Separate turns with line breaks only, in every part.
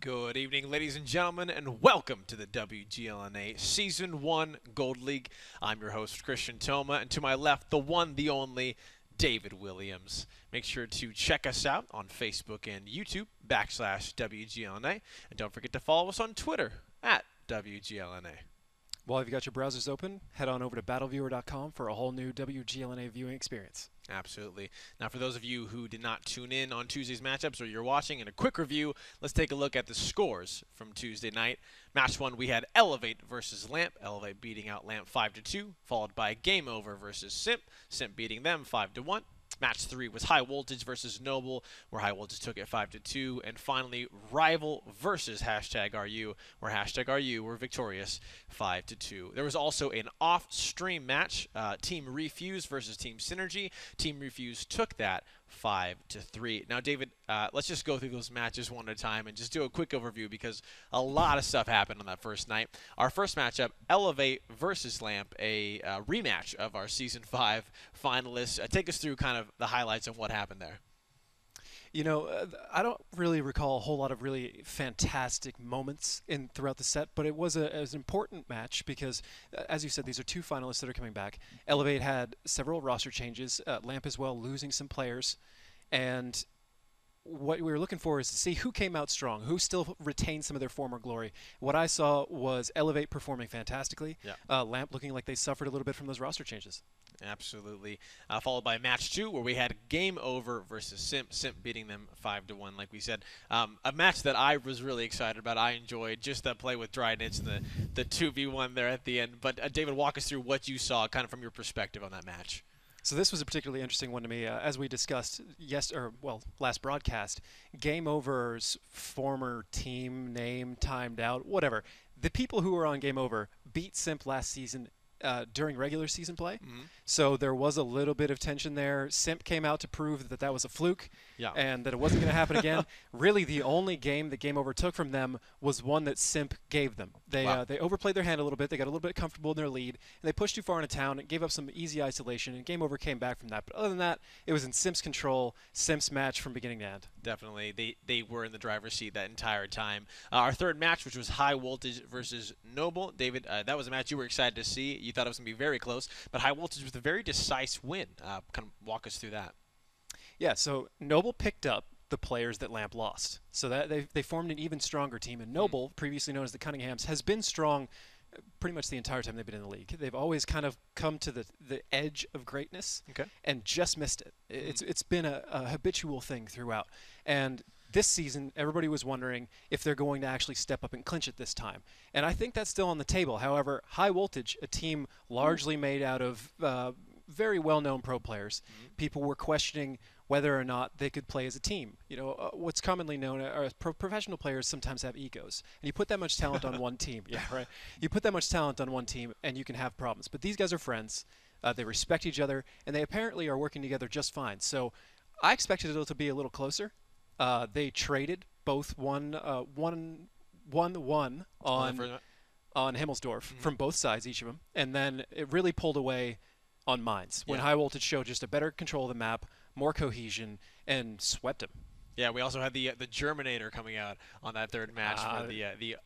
Good evening, ladies and gentlemen, and welcome to the WGLNA Season 1 Gold League. I'm your host, Christian Toma, and to my left, the one, the only, David Williams. Make sure to check us out on Facebook and YouTube, /WGLNA, and don't forget to follow us on Twitter, @WGLNA.
Well, if you got your browsers open, head on over to battleviewer.com for a whole new WGLNA viewing experience.
Absolutely. Now, for those of you who did not tune in on Tuesday's matchups or you're watching, in a quick review, let's take a look at the scores from Tuesday night. Match 1, we had Elevate versus Lamp. Elevate beating out Lamp 5-2, followed by Game Over versus Simp. Simp beating them 5-1. Match 3 was High Voltage versus Noble, where High Voltage took it 5-2. And finally, Rival versus #RU, where #RU were victorious 5-2. There was also an off-stream match, Team Refuse versus Team Synergy. Team Refuse took that 5-3. Now, David, let's just go through those matches one at a time and just do a quick overview because a lot of stuff happened on that first night. Our first matchup, Elevate versus Lamp, a rematch of our Season 5 finalists. Take us through kind of the highlights of what happened there.
You know, I don't really recall a whole lot of really fantastic moments throughout the set, but it was an important match because, as you said, these are two finalists that are coming back. Elevate had several roster changes, Lamp as well losing some players, and what we were looking for is to see who came out strong, who still retained some of their former glory. What I saw was Elevate performing fantastically, Lamp looking like they suffered a little bit from those roster changes.
Absolutely. Followed by match 2, where we had Game Over versus Simp. Simp beating them 5-1, like we said. A match that I was really excited about. I enjoyed just that play with Drydench and the 2v1 there at the end. But David, walk us through what you saw kind of from your perspective on that match.
So this was a particularly interesting one to me. As we discussed last broadcast, Game Over's former team name timed out, whatever. The people who were on Game Over beat Simp last season during regular season play. So there was a little bit of tension there. Simp came out to prove that that was a fluke and that it wasn't going to happen again. Really, the only game that Game Over took from them was one that Simp gave them. They overplayed their hand a little bit. They got a little bit comfortable in their lead, and they pushed too far into town and gave up some easy isolation, and Game Over came back from that. But other than that, it was in Simp's control, Simp's match from beginning to end.
Definitely. They were in the driver's seat that entire time. Our third match, which was High Voltage versus Noble. David, that was a match you were excited to see. You thought it was going to be very close, but High Voltage with a very decisive win. Kind of walk us through that.
Yeah, so Noble picked up the players that Lamp lost. So that they formed an even stronger team, and Noble, previously known as the Cunninghams, has been strong pretty much the entire time they've been in the league. They've always kind of come to the edge of greatness and just missed it. It's been a habitual thing throughout. And this season, everybody was wondering if they're going to actually step up and clinch it this time. And I think that's still on the table. However, High Voltage, a team largely made out of very well-known pro players, people were questioning whether or not they could play as a team. You know, what's commonly known as professional players sometimes have egos. And you put that much talent on one team. Yeah, right. You put that much talent on one team, and you can have problems. But these guys are friends. They respect each other, and they apparently are working together just fine. So I expected it to be a little closer. They traded both one on Himmelsdorf from both sides, each of them, and then it really pulled away on Mines when High Voltage showed just a better control of the map, more cohesion, and swept them.
Yeah, we also had the Germinator coming out on that third match for the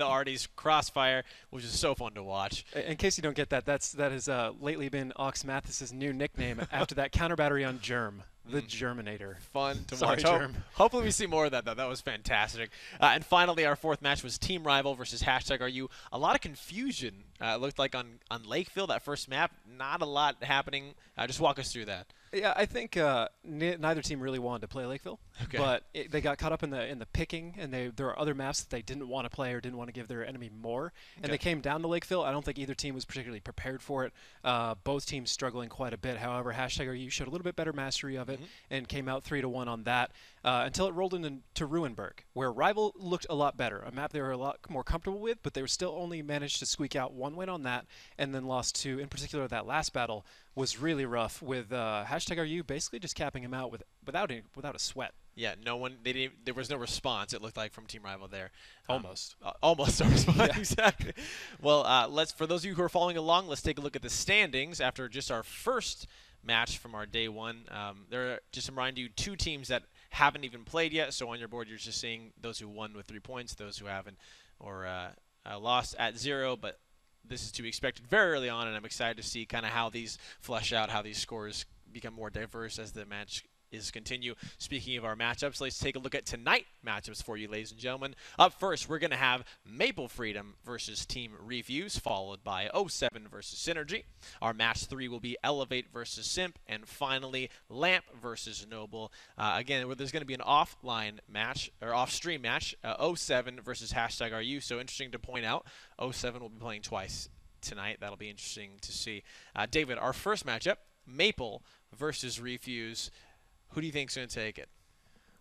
Artie's Crossfire, which is so fun to watch.
In case you don't get that, that has lately been Ox Mathis's new nickname after that counter battery on Germ. The Germinator.
Fun to
Sorry,
watch.
Germ.
Hopefully we see more of that, though. That was fantastic. And finally, our fourth match was Team Rival versus #RU. A lot of confusion. It looked like on Lakeville, that first map, not a lot happening. Just walk us through that.
Yeah, I think neither team really wanted to play Lakeville, but they got caught up in the picking, and there are other maps that they didn't want to play or didn't want to give their enemy more, and they came down to Lakeville. I don't think either team was particularly prepared for it. Both teams struggling quite a bit. However, #RU showed a little bit better mastery of it and came out 3-1 on that until it rolled into Ruinberg, where Rival looked a lot better, a map they were a lot more comfortable with, but they were still only managed to squeak out one win on that, and then lost two. In particular, that last battle was really rough, with #RU basically just capping him out without a sweat.
Yeah, no one. There was no response. It looked like from Team Rival there.
Almost.
Almost no response. Exactly. Well, for those of you who are following along, let's take a look at the standings after just our first match from our day one. There are, just to remind you, two teams that haven't even played yet. So on your board, you're just seeing those who won with 3 points, those who haven't, or lost at 0. But this is to be expected very early on, and I'm excited to see kind of how these flesh out, how these scores become more diverse as the match is continue. Speaking of our matchups, let's take a look at tonight matchups for you, ladies and gentlemen. Up first, we're going to have Maple Freedom versus Team Refuse, followed by 07 versus Synergy. Our match 3 will be Elevate versus Simp, and finally Lamp versus Noble. Again, there's going to be an offline match, or off-stream match, 07 versus #RU. So interesting to point out, 07 will be playing twice tonight. That'll be interesting to see. David, our first matchup, Maple versus Refuse. Who do you think is going to take it?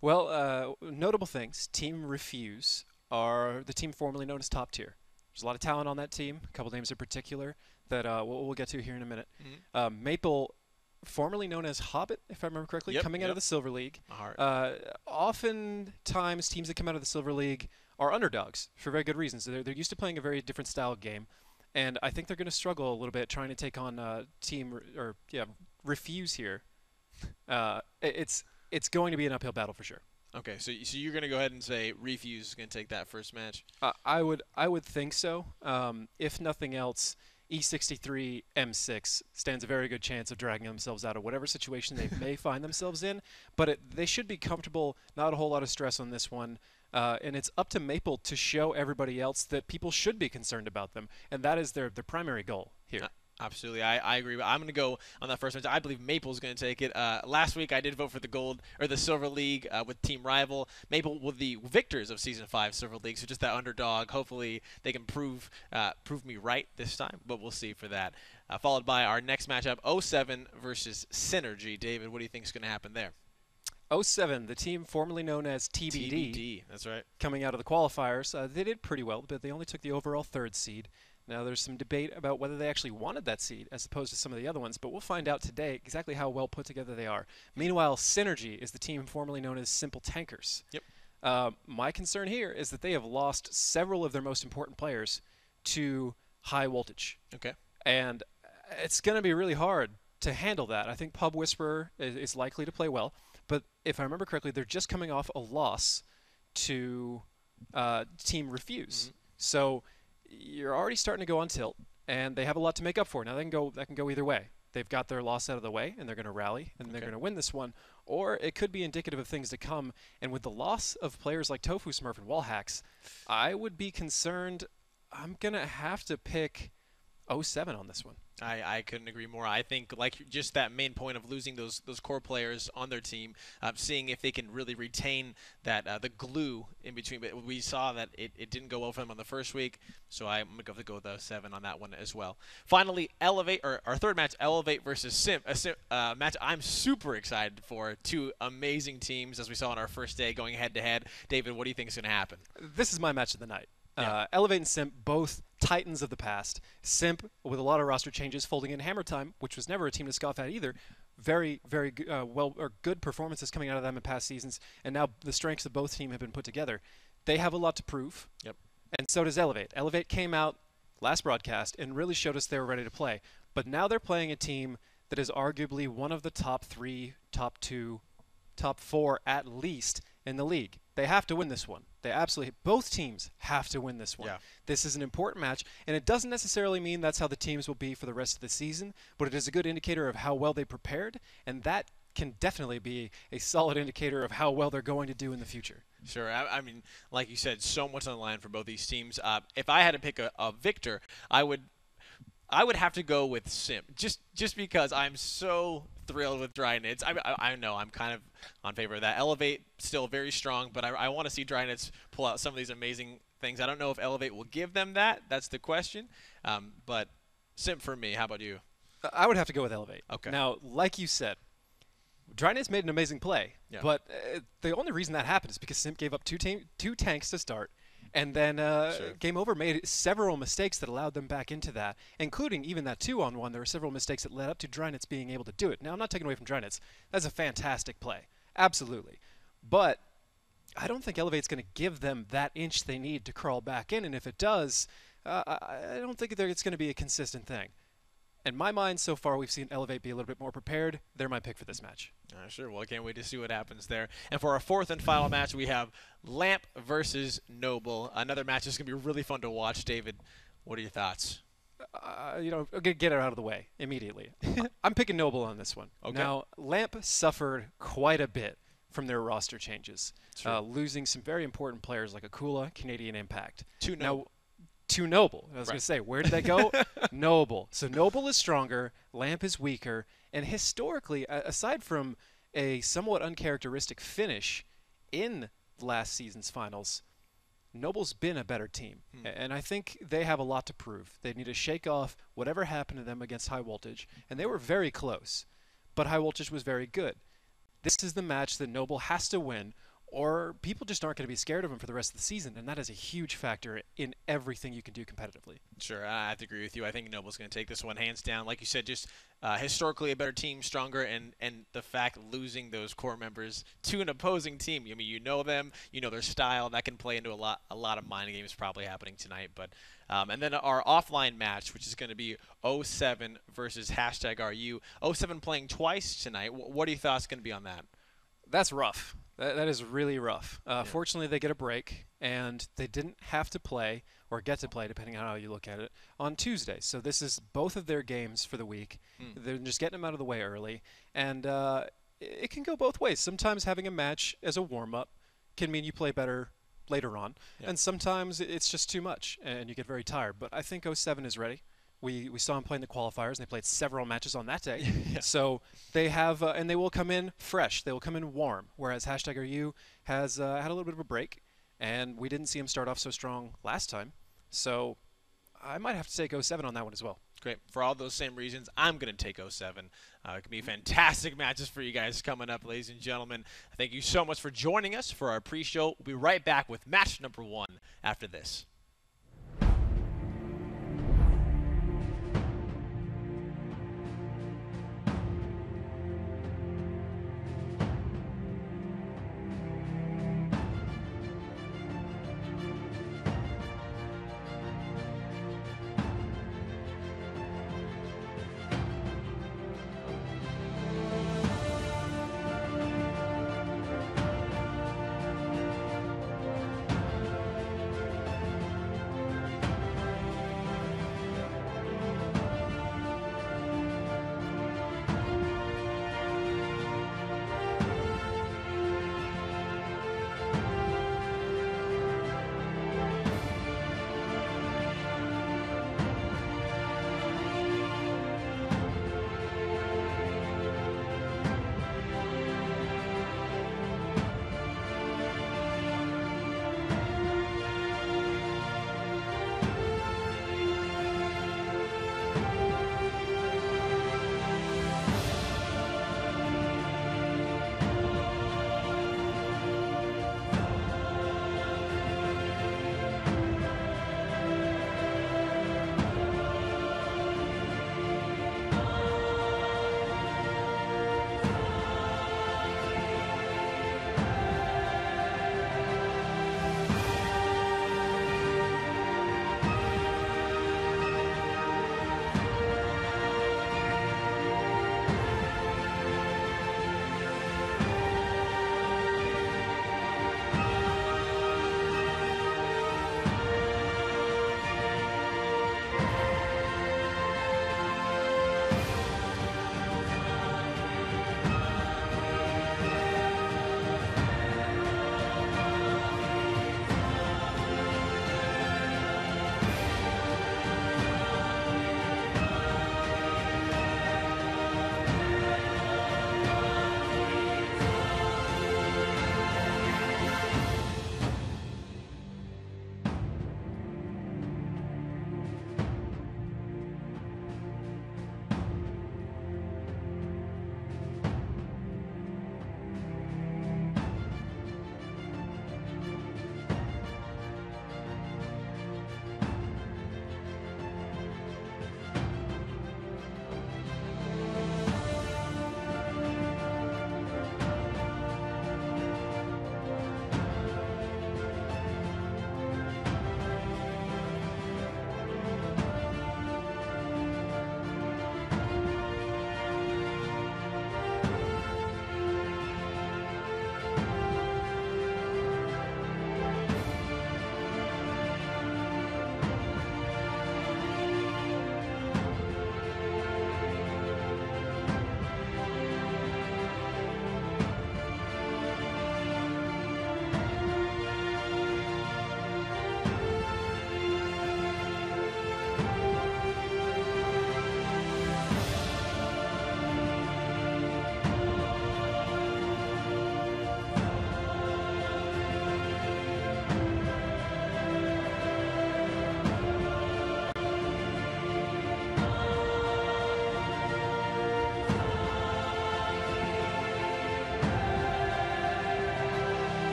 Well, notable things. Team Refuse are the team formerly known as Top Tier. There's a lot of talent on that team. A couple names in particular that we'll get to here in a minute.
Mm-hmm.
Maple, formerly known as Hobbit, if I remember correctly, coming out of the Silver League. Oftentimes, teams that come out of the Silver League are underdogs for very good reasons. They're used to playing a very different style of game, and I think they're going to struggle a little bit trying to take on Refuse here. It's going to be an uphill battle for sure.
Okay, so you're going to go ahead and say Refuse is going to take that first match?
I would think so. If nothing else, E63 M6 stands a very good chance of dragging themselves out of whatever situation they may find themselves in. But they should be comfortable. Not a whole lot of stress on this one. And it's up to Maple to show everybody else that people should be concerned about them, and that is their primary goal here.
Absolutely, I agree. I'm going to go on that first match. I believe Maple's going to take it. Last week I did vote for the Silver League with Team Rival. Maple were the victors of Season 5 Silver League, so just that underdog. Hopefully they can prove me right this time, but we'll see for that. Followed by our next matchup, 07 versus Synergy. David, what do you think is going to happen there?
07, the team formerly known as TBD.
TBD, that's right.
Coming out of the qualifiers, they did pretty well, but they only took the overall 3rd seed. Now, there's some debate about whether they actually wanted that seed as opposed to some of the other ones, but we'll find out today exactly how well put together they are. Meanwhile, Synergy is the team formerly known as Simple Tankers.
Yep.
My concern here is that they have lost several of their most important players to high voltage.
Okay.
And it's going to be really hard to handle that. I think Pub Whisperer is likely to play well, but if I remember correctly, they're just coming off a loss to Team Refuse.
Mm-hmm.
So you're already starting to go on tilt, and they have a lot to make up for. Now, that can go either way. They've got their loss out of the way, and they're going to rally, and they're going to win this one. Or it could be indicative of things to come. And with the loss of players like Tofu Smurf and Wallhacks, I would be concerned. I'm going to have to pick 07 on this one.
I couldn't agree more. I think like just that main point of losing those core players on their team, seeing if they can really retain that the glue in between. But we saw that it didn't go well for them on the first week, so I'm going to have to go with 07 on that one as well. Finally, Elevate, or our third match, Elevate versus Simp, a match I'm super excited for. Two amazing teams, as we saw on our first day, going head-to-head. David, what do you think is going to happen?
This is my match of the night. Elevate and Simp, both titans of the past. Simp, with a lot of roster changes, folding in Hammer Time, which was never a team to scoff at either. Very, very good performances coming out of them in past seasons, and now the strengths of both teams have been put together. They have a lot to prove, and so does Elevate. Elevate came out last broadcast and really showed us they were ready to play, but now they're playing a team that is arguably one of the top 3, top 2, top 4 at least in the league. They have to win this one. Both teams have to win this one.
Yeah.
This is an important match, and it doesn't necessarily mean that's how the teams will be for the rest of the season, but it is a good indicator of how well they prepared, and that can definitely be a solid indicator of how well they're going to do in the future.
Sure. I mean, like you said, so much on the line for both these teams. If I had to pick a victor, I would have to go with Simp, just because I'm so thrilled with Drynits. I know I'm kind of on favor of that. Elevate still very strong, but I want to see Drynits pull out some of these amazing things. I don't know if Elevate will give them that. That's the question. But Simp for me. How about you?
I would have to go with Elevate.
Okay.
Now, like you said, Drynits made an amazing play, but the only reason that happened is because Simp gave up two tanks to start. And then Game Over made several mistakes that allowed them back into that, including even that 2-on-1. There were several mistakes that led up to Drynits being able to do it. Now, I'm not taking away from Drynits. That's a fantastic play. Absolutely. But I don't think Elevate's going to give them that inch they need to crawl back in. And if it does, I don't think it's going to be a consistent thing. In my mind, so far, we've seen Elevate be a little bit more prepared. They're my pick for this match.
Sure. Well, I can't wait to see what happens there. And for our fourth and final match, we have Lamp versus Noble. Another match that's going to be really fun to watch. David, what are your thoughts?
I'm gonna get it out of the way immediately. I'm picking Noble on this one.
Okay.
Now, Lamp suffered quite a bit from their roster changes, losing some very important players like Akula, Canadian Impact.
To
Noble. I was going to say, where did they go? Noble. So Noble is stronger, Lamp is weaker, and historically, aside from a somewhat uncharacteristic finish in last season's finals, Noble's been a better team, and I think they have a lot to prove. They need to shake off whatever happened to them against High Voltage, and they were very close, but High Voltage was very good. This is the match that Noble has to win, or people just aren't going to be scared of him for the rest of the season, and that is a huge factor in everything you can do competitively.
Sure, I have to agree with you. I think Noble's going to take this one hands down. Like you said, just historically a better team, stronger, and the fact losing those core members to an opposing team. I mean, you know them, you know their style. That can play into a lot of mind games probably happening tonight. But and then our offline match, which is going to be 07 versus #RU. 07 playing twice tonight. What are your thoughts going to be on that?
That's rough. That is really rough. Fortunately, they get a break, and they didn't have to play, or get to play, depending on how you look at it, on Tuesday. So this is both of their games for the week. They're just getting them out of the way early, and it can go both ways. Sometimes having a match as a warm-up can mean you play better later on, and sometimes it's just too much, and you get very tired. But I think 07 is ready. We saw them playing the qualifiers, and they played several matches on that day. So they have, and they will come in fresh. They will come in warm, whereas #RU has had a little bit of a break, and we didn't see him start off so strong last time. So I might have to take 07 on that one as well.
Great. For all those same reasons, I'm going to take 07. It can be fantastic matches for you guys coming up, ladies and gentlemen. Thank you so much for joining us for our pre-show. We'll be right back with match number 1 after this.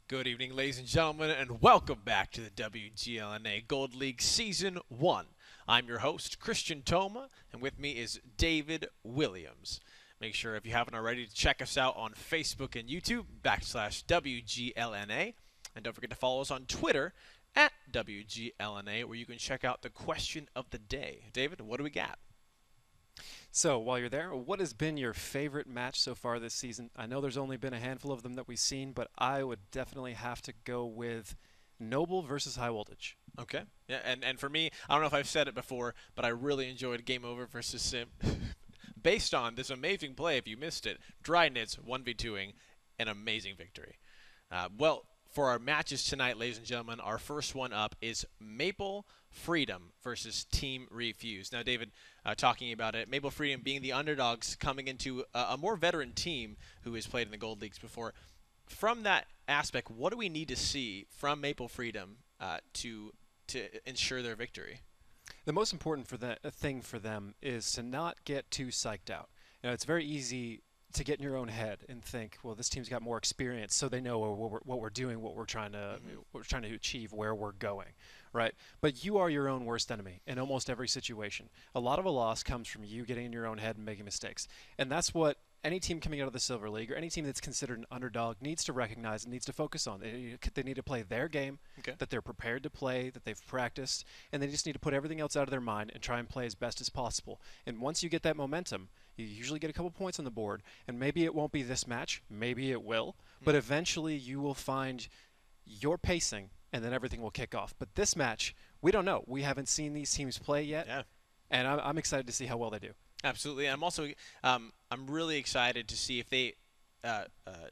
Good evening, ladies and gentlemen, and welcome back to the WGLNA Gold League Season 1. I'm your host, Christian Toma, and with me is David Williams. Make sure, if you haven't already, to check us out on Facebook and YouTube, /WGLNA. And don't forget to follow us on Twitter, @WGLNA, where you can check out the question of the day. David, what do we got?
So, while you're there, what has been your favorite match so far this season? I know there's only been a handful of them that we've seen, but I would definitely have to go with Noble versus High Voltage.
Okay. Yeah, and for me, I don't know if I've said it before, but I really enjoyed Game Over versus Sim. Based on this amazing play, if you missed it, Dry Knits 1v2ing an amazing victory. Well, for our matches tonight, ladies and gentlemen, our first one up is Maple Freedom versus Team Refuse. Now, David, talking about it, Maple Freedom being the underdogs coming into a more veteran team who has played in the Gold Leagues before. From that aspect, what do we need to see from Maple Freedom to ensure their victory?
The most important thing for them is to not get too psyched out. You know, it's very easy to get in your own head and think, well, this team's got more experience, so they know what we're doing, what we're trying to achieve, where we're going, right? But you are your own worst enemy in almost every situation. A lot of a loss comes from you getting in your own head and making mistakes, and that's what any team coming out of the Silver League or any team that's considered an underdog needs to recognize and needs to focus on. They need to play their game, that they're prepared to play, that they've practiced, and they just need to put everything else out of their mind and try and play as best as possible. And once you get that momentum, you usually get a couple points on the board, and maybe it won't be this match, maybe it will, but eventually you will find your pacing, and then everything will kick off. But this match, we don't know. We haven't seen these teams play yet, and I'm excited to see how well they do.
Absolutely. And I'm also I'm really excited to see if they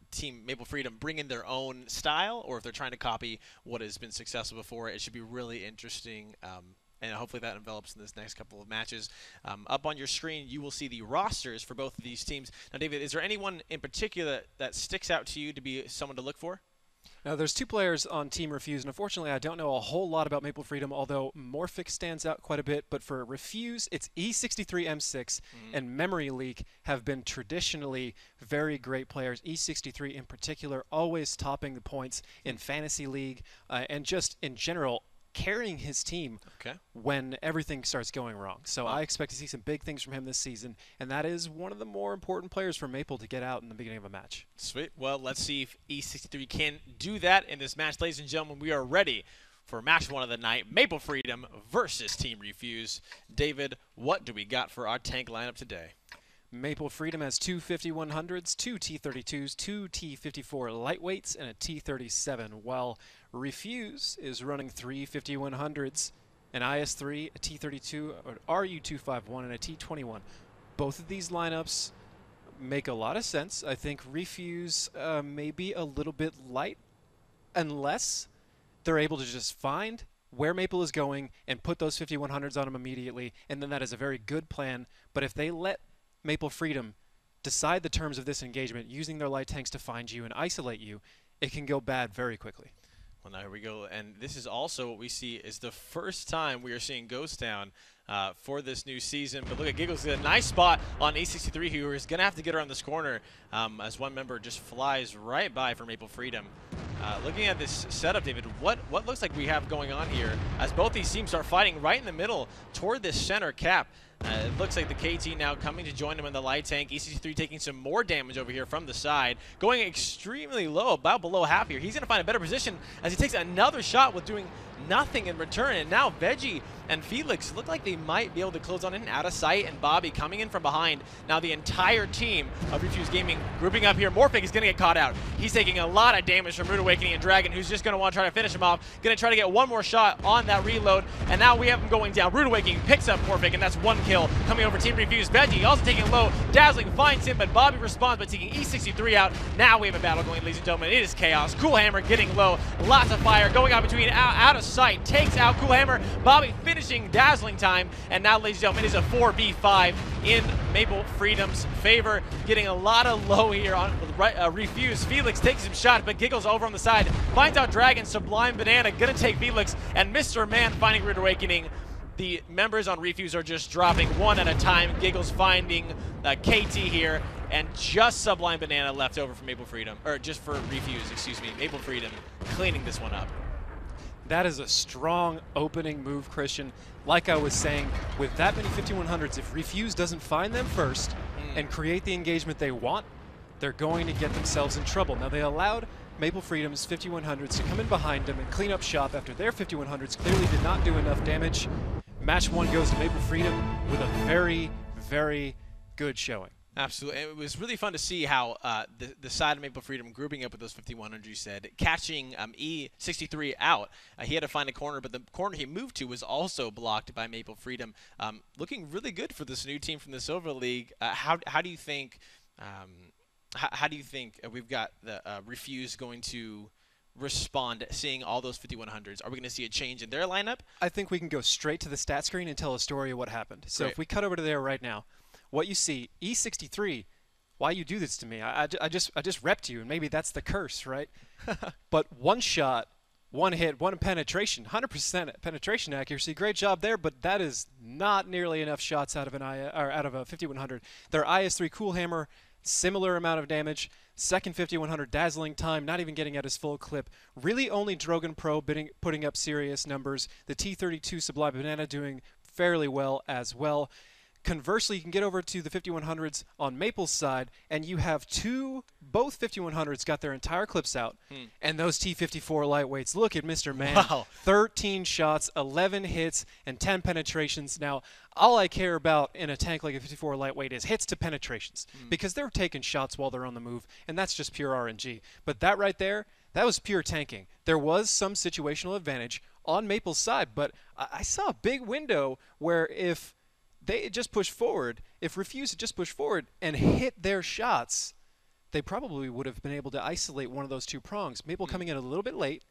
Team Maple Freedom bring in their own style or if they're trying to copy what has been successful before. It should be really interesting, and hopefully that develops in this next couple of matches. Up on your screen, you will see the rosters for both of these teams. Now, David, is there anyone in particular that sticks out to you to be someone to look for?
Now, there's two players on Team Refuse, and unfortunately, I don't know a whole lot about Maple Freedom, although Morphic stands out quite a bit. But for Refuse, it's E63M6 and Memory Leak have been traditionally very great players. E63 in particular, always topping the points in Fantasy League, and just in general, carrying his team when everything starts going wrong. So I expect to see some big things from him this season, and that is one of the more important players for Maple to get out in the beginning of a match.
Sweet. Well, let's see if E63 can do that in this match. Ladies and gentlemen, we are ready for match one of the night, Maple Freedom versus Team Refuse. David, what do we got for our tank lineup today?
Maple Freedom has two 5100s, two T32s, two T54 lightweights, and a T37, while Refuse is running three 5100s, an IS3, a T32, an RU251, and a T21. Both of these lineups make a lot of sense. I think Refuse may be a little bit light unless they're able to just find where Maple is going and put those 5100s on them immediately, and then that is a very good plan. But if they let Maple Freedom decide the terms of this engagement using their light tanks to find you and isolate you, it can go bad very quickly.
Well, now here we go, and this is also what we see is the first time we are seeing Ghost Town for this new season. But look at Giggles, a nice spot on E63, who is going to have to get around this corner as one member just flies right by for Maple Freedom. Looking at this setup, David, what looks like we have going on here as both these teams are fighting right in the middle toward this center cap. It looks like the KT now coming to join him in the light tank. EC3 taking some more damage over here from the side. Going extremely low, about below half here. He's going to find a better position as he takes another shot with doing nothing in return. And now Veggie and Felix look like they might be able to close on in out of sight. And Bobby coming in from behind. Now the entire team of Refuse Gaming grouping up here. Morphic is going to get caught out. He's taking a lot of damage from Rude Awakening and Dragon, who's just going to want to try to finish him off. Going to try to get one more shot on that reload. And now we have him going down. Rude Awakening picks up Morphic, and that's one kill coming over Team Refuse. Veggie also taking low. Dazzling finds him, but Bobby responds by taking E63 out. Now we have a battle going, ladies and gentlemen. It is chaos. Cool Hammer getting low. Lots of fire going out between, out of sight. Takes out Cool Hammer. Bobby finishing Dazzling time. And now, ladies and gentlemen, it is a 4v5 in Maple Freedom's favor. Getting a lot of low here on Refuse. Felix takes some shots, but Giggles over on the side. Finds out Dragon. Sublime Banana gonna take Felix. And Mr. Man finding Rude Awakening. The members on Refuse are just dropping one at a time. Giggles finding KT here, and just Sublime Banana left over for Maple Freedom, or just for Refuse, excuse me. Maple Freedom cleaning this one up.
That is a strong opening move, Christian. Like I was saying, with that many 5100s, if Refuse doesn't find them first and create the engagement they want, they're going to get themselves in trouble. Now, they allowed Maple Freedom's 5100s to come in behind them and clean up shop after their 5100s clearly did not do enough damage. Match 1 goes to Maple Freedom with a very, very good showing.
Absolutely. It was really fun to see how the side of Maple Freedom grouping up with those 5100s, you said, catching E63 out. He had to find a corner, but the corner he moved to was also blocked by Maple Freedom. Looking really good for this new team from the Silver League. How do you think how do you think we've got the Refuse going to respond seeing all those 5100s? Are we going to see a change in their lineup?
I think we can go straight to the stat screen and tell a story of what happened. So
Great.
if we cut over to there right now, what you see, E63, why you do this to me? I just repped you, and maybe that's the curse, right? But one shot, one hit, one penetration, 100% penetration accuracy. Great job there, but that is not nearly enough shots out of a 5100. Their IS3 Cool Hammer, similar amount of damage. Second 5100 dazzling time, not even getting at his full clip. Really only Drogon Pro putting up serious numbers. The T32 Sublime Banana doing fairly well as well. Conversely, you can get over to the 5100s on Maple's side, and you have both 5100s got their entire clips out, and those T54 lightweights, look at Mr. Man.
Wow.
13 shots, 11 hits, and 10 penetrations. Now, all I care about in a tank like a 54 lightweight is hits to penetrations, because they're taking shots while they're on the move, and that's just pure RNG. But that right there, that was pure tanking. There was some situational advantage on Maple's side, but I saw a big window where if they had just pushed forward, if Refuse had just pushed forward and hit their shots, they probably would have been able to isolate one of those two prongs. Maple coming in a little bit late,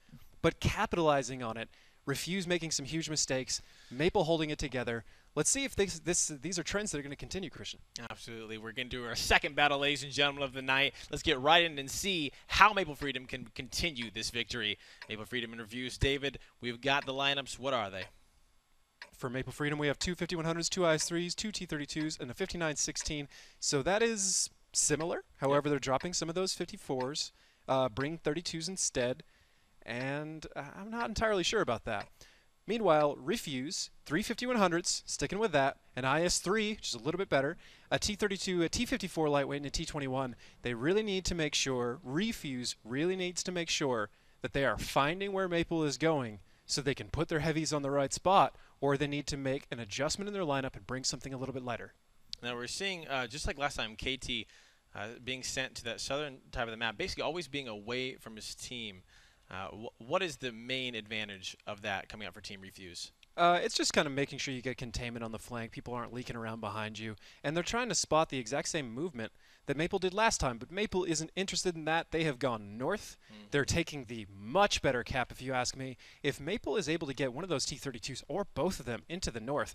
but capitalizing on it. Refuse making some huge mistakes. Maple holding it together. Let's see if these are trends that are going to continue, Christian.
Absolutely. We're going to do our second battle, ladies and gentlemen, of the night. Let's get right in and see how Maple Freedom can continue this victory. Maple Freedom interviews. David, we've got the lineups. What are they?
For Maple Freedom, we have two 5100s, two IS3s, two T32s, and a 5916. So that is similar. However, they're dropping some of those 54s, bring 32s instead, and I'm not entirely sure about that. Meanwhile, Refuse, three 5100s, sticking with that, an IS3, which is a little bit better, a T32, a T54 lightweight, and a T21. They really need to make sure, Refuse really needs to make sure that they are finding where Maple is going so they can put their heavies on the right spot, or they need to make an adjustment in their lineup and bring something a little bit lighter.
Now we're seeing, just like last time, KT being sent to that southern type of the map, basically always being away from his team. What is the main advantage of that coming out for Team Refuse?
It's just kind of making sure you get containment on the flank. People aren't leaking around behind you. And they're trying to spot the exact same movement that Maple did last time. But Maple isn't interested in that. They have gone north. They're taking the much better cap, if you ask me. If Maple is able to get one of those T32s or both of them into the north,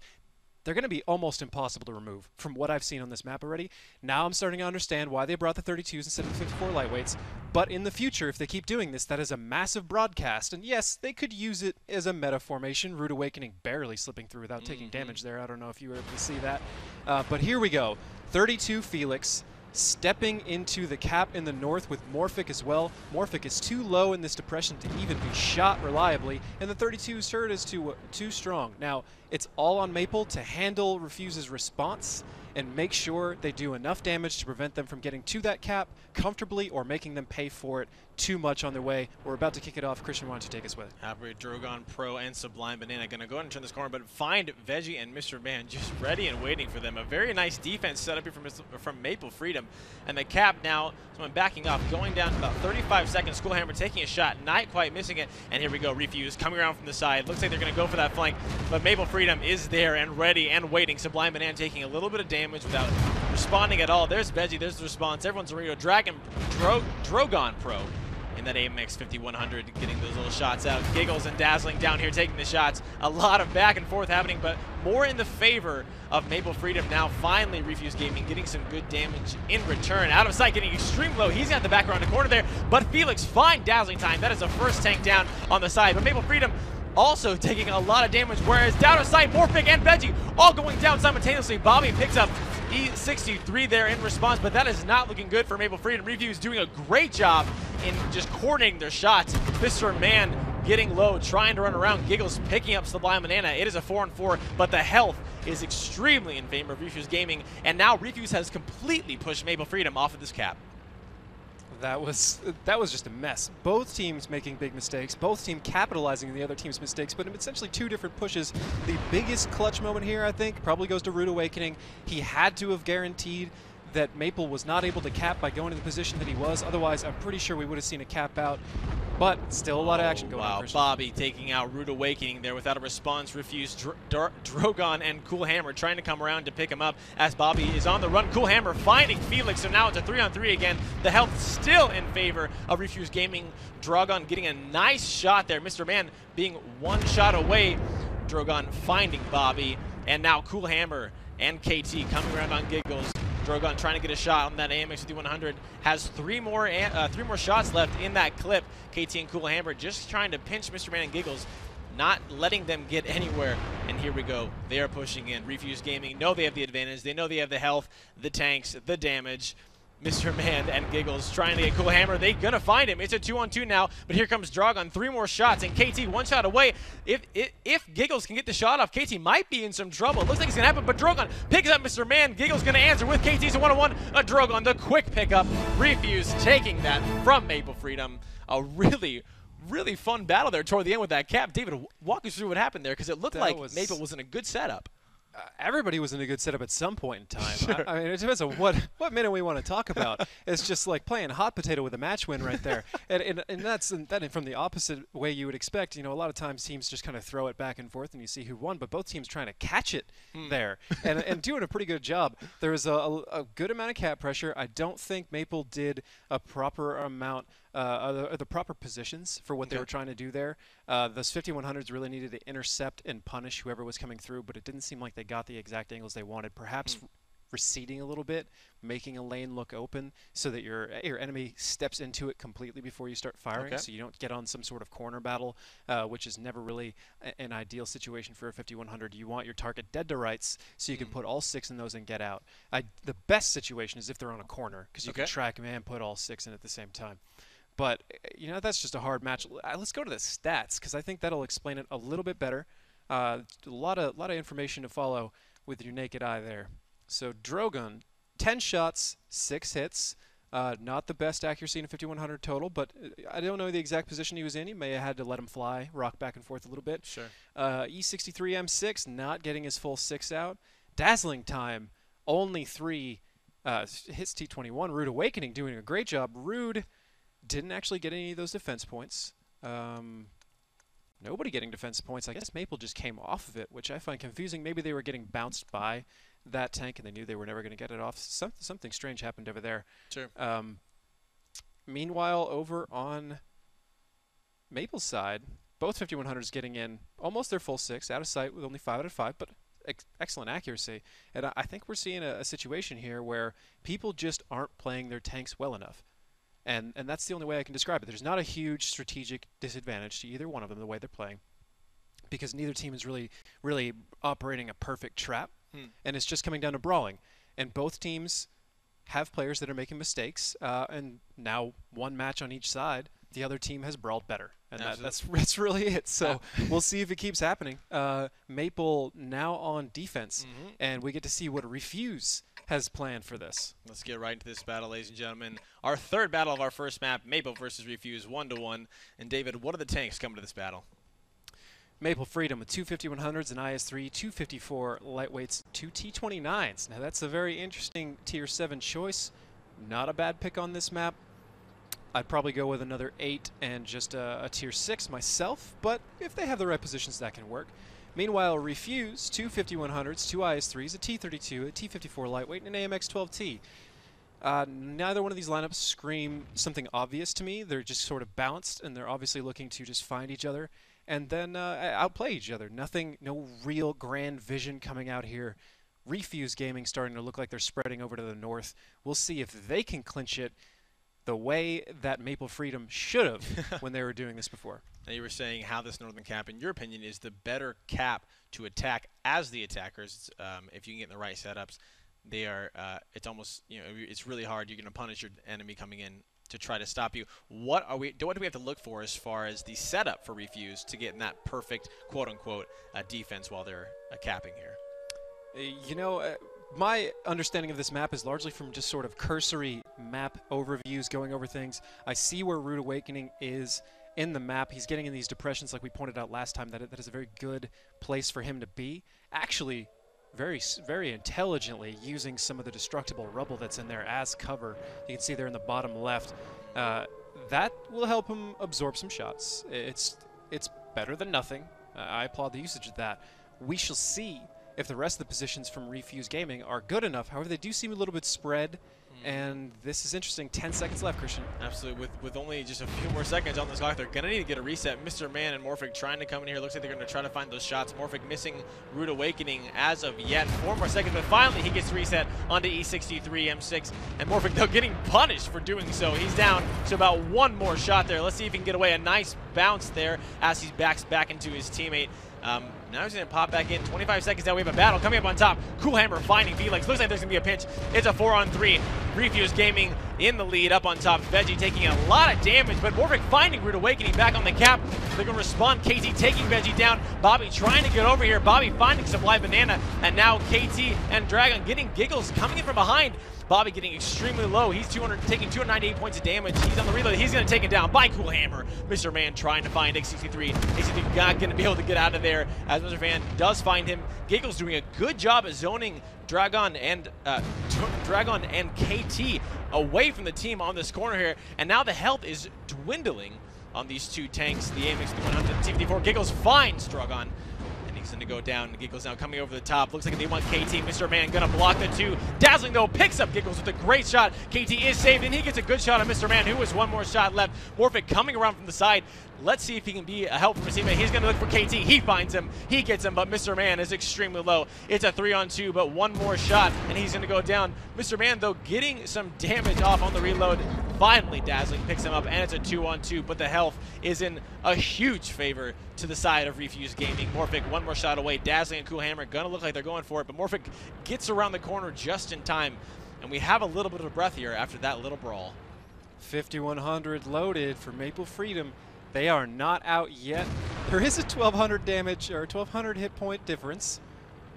they're going to be almost impossible to remove from what I've seen on this map already. Now I'm starting to understand why they brought the 32s instead of the 54 lightweights. But in the future, if they keep doing this, that is a massive broadcast. And yes, they could use it as a meta formation. Rude Awakening barely slipping through without taking damage there. I don't know if you were able to see that. But here we go. 32 Felix stepping into the cap in the north with Morphic as well. Morphic is too low in this depression to even be shot reliably, and the 32's turret is too strong. Now, it's all on Maple to handle Refuse's response and make sure they do enough damage to prevent them from getting to that cap comfortably or making them pay for it too much on their way. We're about to kick it off. Christian, why don't you take us with it?
Happy Drogon Pro and Sublime Banana going to go ahead and turn this corner, but find Veggie and Mr. Man just ready and waiting for them. A very nice defense set up here from Maple Freedom. And the cap now, someone backing off, going down to about 35 seconds. Cool Hammer taking a shot, not quite missing it. And here we go, Refuse coming around from the side. Looks like they're going to go for that flank, but Maple Freedom is there and ready and waiting. Sublime Banana taking a little bit of damage without responding at all. There's Veggie, there's the response. Everyone's ready to Drogon Pro in that AMX 5100, getting those little shots out. Giggles and Dazzling down here taking the shots. A lot of back and forth happening, but more in the favor of Maple Freedom now. Finally, Refuse Gaming getting some good damage in return. Out of sight, getting extreme low. He's got the back around the corner there, but Felix, fine Dazzling time. That is the first tank down on the side, but Maple Freedom also taking a lot of damage, whereas down to sight, Morphic and Veggie all going down simultaneously. Bobby picks up E63 there in response, but that is not looking good for Maple Freedom. Refuse doing a great job in just coordinating their shots. Mr. Man getting low, trying to run around. Giggles picking up Sublime Banana. It is a 4-on-4, but the health is extremely in favor of Refuse Gaming, and now Refuse has completely pushed Maple Freedom off of this cap.
That was just a mess. Both teams making big mistakes, both teams capitalizing on the other team's mistakes, but essentially two different pushes. The biggest clutch moment here, I think, probably goes to Rude Awakening. He had to have guaranteed that Maple was not able to cap by going to the position that he was. Otherwise, I'm pretty sure we would have seen a cap out. But still a lot of action going on.
Wow, Bobby taking out Rude Awakening there without a response. Refuse Drogon and Cool Hammer trying to come around to pick him up as Bobby is on the run. Cool Hammer finding Felix, so now it's a 3-on-3 again. The health still in favor of Refuse Gaming. Drogon getting a nice shot there. Mr. Man being one shot away. Drogon finding Bobby, and now Cool Hammer and KT coming around on Giggles. Drogon trying to get a shot on that AMX 5100. Has three more shots left in that clip. KT and Cool Hammer just trying to pinch Mr. Man and Giggles, not letting them get anywhere. And here we go. They are pushing in. Refuse Gaming know they have the advantage. They know they have the health, the tanks, the damage. Mr. Man and Giggles trying to get Cool Hammer. They're going to find him. It's a 2-on-2 now, but here comes Drogon. 3 more shots, and KT one shot away. If Giggles can get the shot off, KT might be in some trouble. It looks like it's going to happen, but Drogon picks up Mr. Man. Giggles going to answer with KT's a 1-on-1. Drogon, the quick pickup. Refuse taking that from Maple Freedom. A really fun battle there toward the end with that cap. David, walk us through what happened there, because it looked like Maple was in a good setup.
Everybody was in a good setup at some point in time.
Sure.
I mean, it depends on what minute we want to talk about. It's just like playing hot potato with a match win right there. and that's from the opposite way you would expect. You know, a lot of times teams just kind of throw it back and forth and you see who won, but both teams trying to catch it there and doing a pretty good job. There was a good amount of cap pressure. I don't think Maple did a proper amount the proper positions for what they were trying to do there. Those 5100s really needed to intercept and punish whoever was coming through, but it didn't seem like they got the exact angles they wanted. Perhaps receding a little bit, making a lane look open so that your enemy steps into it completely before you start firing, so you don't get on some sort of corner battle, which is never really an ideal situation for a 5100. You want your target dead to rights so you can put all 6 in those and get out. The best situation is if they're on a corner, because you can track them and put all 6 in at the same time. But, you know, that's just a hard match. Let's go to the stats, because I think that'll explain it a little bit better. A lot of information to follow with your naked eye there. So Drogon, 10 shots, 6 hits. Not the best accuracy in a 5100 total, but I don't know the exact position he was in. He may have had to let him fly, rock back and forth a little bit.
Sure.
E63 M6, not getting his full 6 out. Dazzling time, only 3 hits T21. Rude Awakening doing a great job. Rude didn't actually get any of those defense points. Nobody getting defense points. I guess Maple just came off of it, which I find confusing. Maybe they were getting bounced by that tank and they knew they were never going to get it off. Something strange happened over there.
Sure.
Meanwhile, over on Maple's side, both 5100s getting in almost their full 6, out of sight with only 5 out of 5, but excellent accuracy. And I think we're seeing a situation here where people just aren't playing their tanks well enough. And that's the only way I can describe it. There's not a huge strategic disadvantage to either one of them the way they're playing, because neither team is really operating a perfect trap, and it's just coming down to brawling. And both teams have players that are making mistakes, and now one match on each side, the other team has brawled better. And that's really it. So we'll see if it keeps happening. Maple now on defense, and we get to see what Refuse has planned for this.
Let's get right into this battle, ladies and gentlemen. Our third battle of our first map, Maple versus Refuse, 1-1. And David, what are the tanks coming to this battle?
Maple Freedom with 2 5100s, an IS-3, 254 lightweights, 2 T29s. Now that's a very interesting Tier 7 choice. Not a bad pick on this map. I'd probably go with another 8 and just a Tier 6 myself, but if they have the right positions, that can work. Meanwhile, Refuse, 2 5100s, 2 IS-3s, a T-32, a T-54 lightweight, and an AMX-12T. Neither one of these lineups scream something obvious to me. They're just sort of balanced, and they're obviously looking to just find each other and then outplay each other. No real grand vision coming out here. Refuse Gaming starting to look like they're spreading over to the north. We'll see if they can clinch it. the way that Maple Freedom should have when they were doing this before.
Now you were saying how this Northern cap, in your opinion, is the better cap to attack as the attackers. If you can get in the right setups, they are. It's almost, it's really hard. You're going to punish your enemy coming in to try to stop you. What do we have to look for as far as the setup for Refuse to get in that perfect quote unquote defense while they're capping here?
My understanding of this map is largely from just sort of cursory map overviews, going over things. I see where Rude Awakening is in the map. He's getting in these depressions, like we pointed out last time, that is a very good place for him to be. Actually, very, very intelligently using some of the destructible rubble that's in there as cover. You can see there in the bottom left. That will help him absorb some shots. It's better than nothing. I applaud the usage of that. We shall see if the rest of the positions from Refuse Gaming are good enough. However, they do seem a little bit spread, and this is interesting. 10 seconds left, Christian.
Absolutely. With only just a few more seconds on this clock, they're going to need to get a reset. Mr. Man and Morphic trying to come in here. Looks like they're going to try to find those shots. Morphic missing Rude Awakening as of yet. 4 more seconds, but finally he gets reset onto E63 M6, and Morphic, though, getting punished for doing so. He's down to about 1 more shot there. Let's see if he can get away. A nice bounce there as he backs back into his teammate. Now he's going to pop back in. 25 seconds now. We have a battle coming up on top. Cool Hammer finding Felix. Looks like there's going to be a pinch. It's a 4-on-3. Refuse Gaming in the lead up on top. Veggie taking a lot of damage, but Morphic finding Rude Awakening back on the cap. They're going to respond. KT taking Veggie down. Bobby trying to get over here. Bobby finding Supply Banana. And now KT and Dragon getting Giggles coming in from behind. Bobby getting extremely low. He's taking 298 points of damage. He's on the reload. He's going to take it down by Cool Hammer. Mr. Man trying to find X63. X63 not going to be able to get out of there as Mr. Man does find him. Giggles doing a good job at zoning Dragon and KT away from the team on this corner here. And now the health is dwindling on these 2 tanks. The AMX 100 and T54. Giggles finds Dragon. He's going to go down. Giggles now coming over the top. Looks like they want KT. Mr. Man going to block the 2. Dazzling, though, picks up Giggles with a great shot. KT is saved, and he gets a good shot on Mr. Man, who has 1 more shot left. Morphic coming around from the side. Let's see if he can be a help from his teammate. He's going to look for KT. He finds him. He gets him, but Mr. Man is extremely low. It's a 3-on-2, but 1 more shot, and he's going to go down. Mr. Man, though, getting some damage off on the reload. Finally, Dazzling picks him up, and it's a 2-on-2, but the health is in a huge favor to the side of Refuse Gaming. Morphic 1 more shot away. Dazzling and Cool Hammer going to look like they're going for it, but Morphic gets around the corner just in time, and we have a little bit of a breath here after that little brawl.
5100 loaded for Maple Freedom. They are not out yet. There is a 1200 damage or 1200 hit point difference,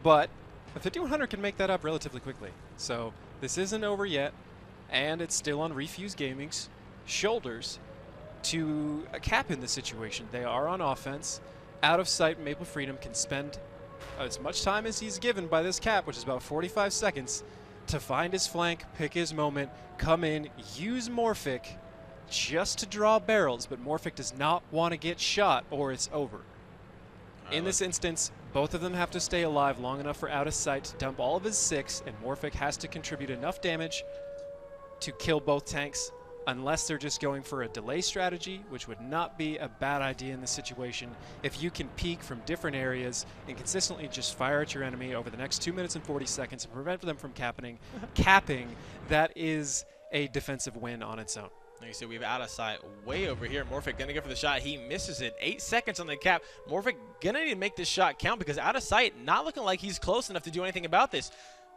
but a 5100 can make that up relatively quickly. So this isn't over yet, and it's still on Refuse Gaming's shoulders to cap in this situation. They are on offense. Out of sight, Maple Freedom can spend as much time as he's given by this cap, which is about 45 seconds, to find his flank, pick his moment, come in, use Morphic just to draw barrels, but Morphic does not want to get shot or it's over. In this instance, both of them have to stay alive long enough for out of sight to dump all of his 6, and Morphic has to contribute enough damage to kill both tanks, unless they're just going for a delay strategy, which would not be a bad idea in this situation. If you can peek from different areas and consistently just fire at your enemy over the next 2 minutes and 40 seconds and prevent them from capping, that is a defensive win on its own.
Like you said, we have out of sight way over here. Morphic going to go for the shot. He misses it. 8 seconds on the cap. Morphic going to need to make this shot count because out of sight, not looking like he's close enough to do anything about this.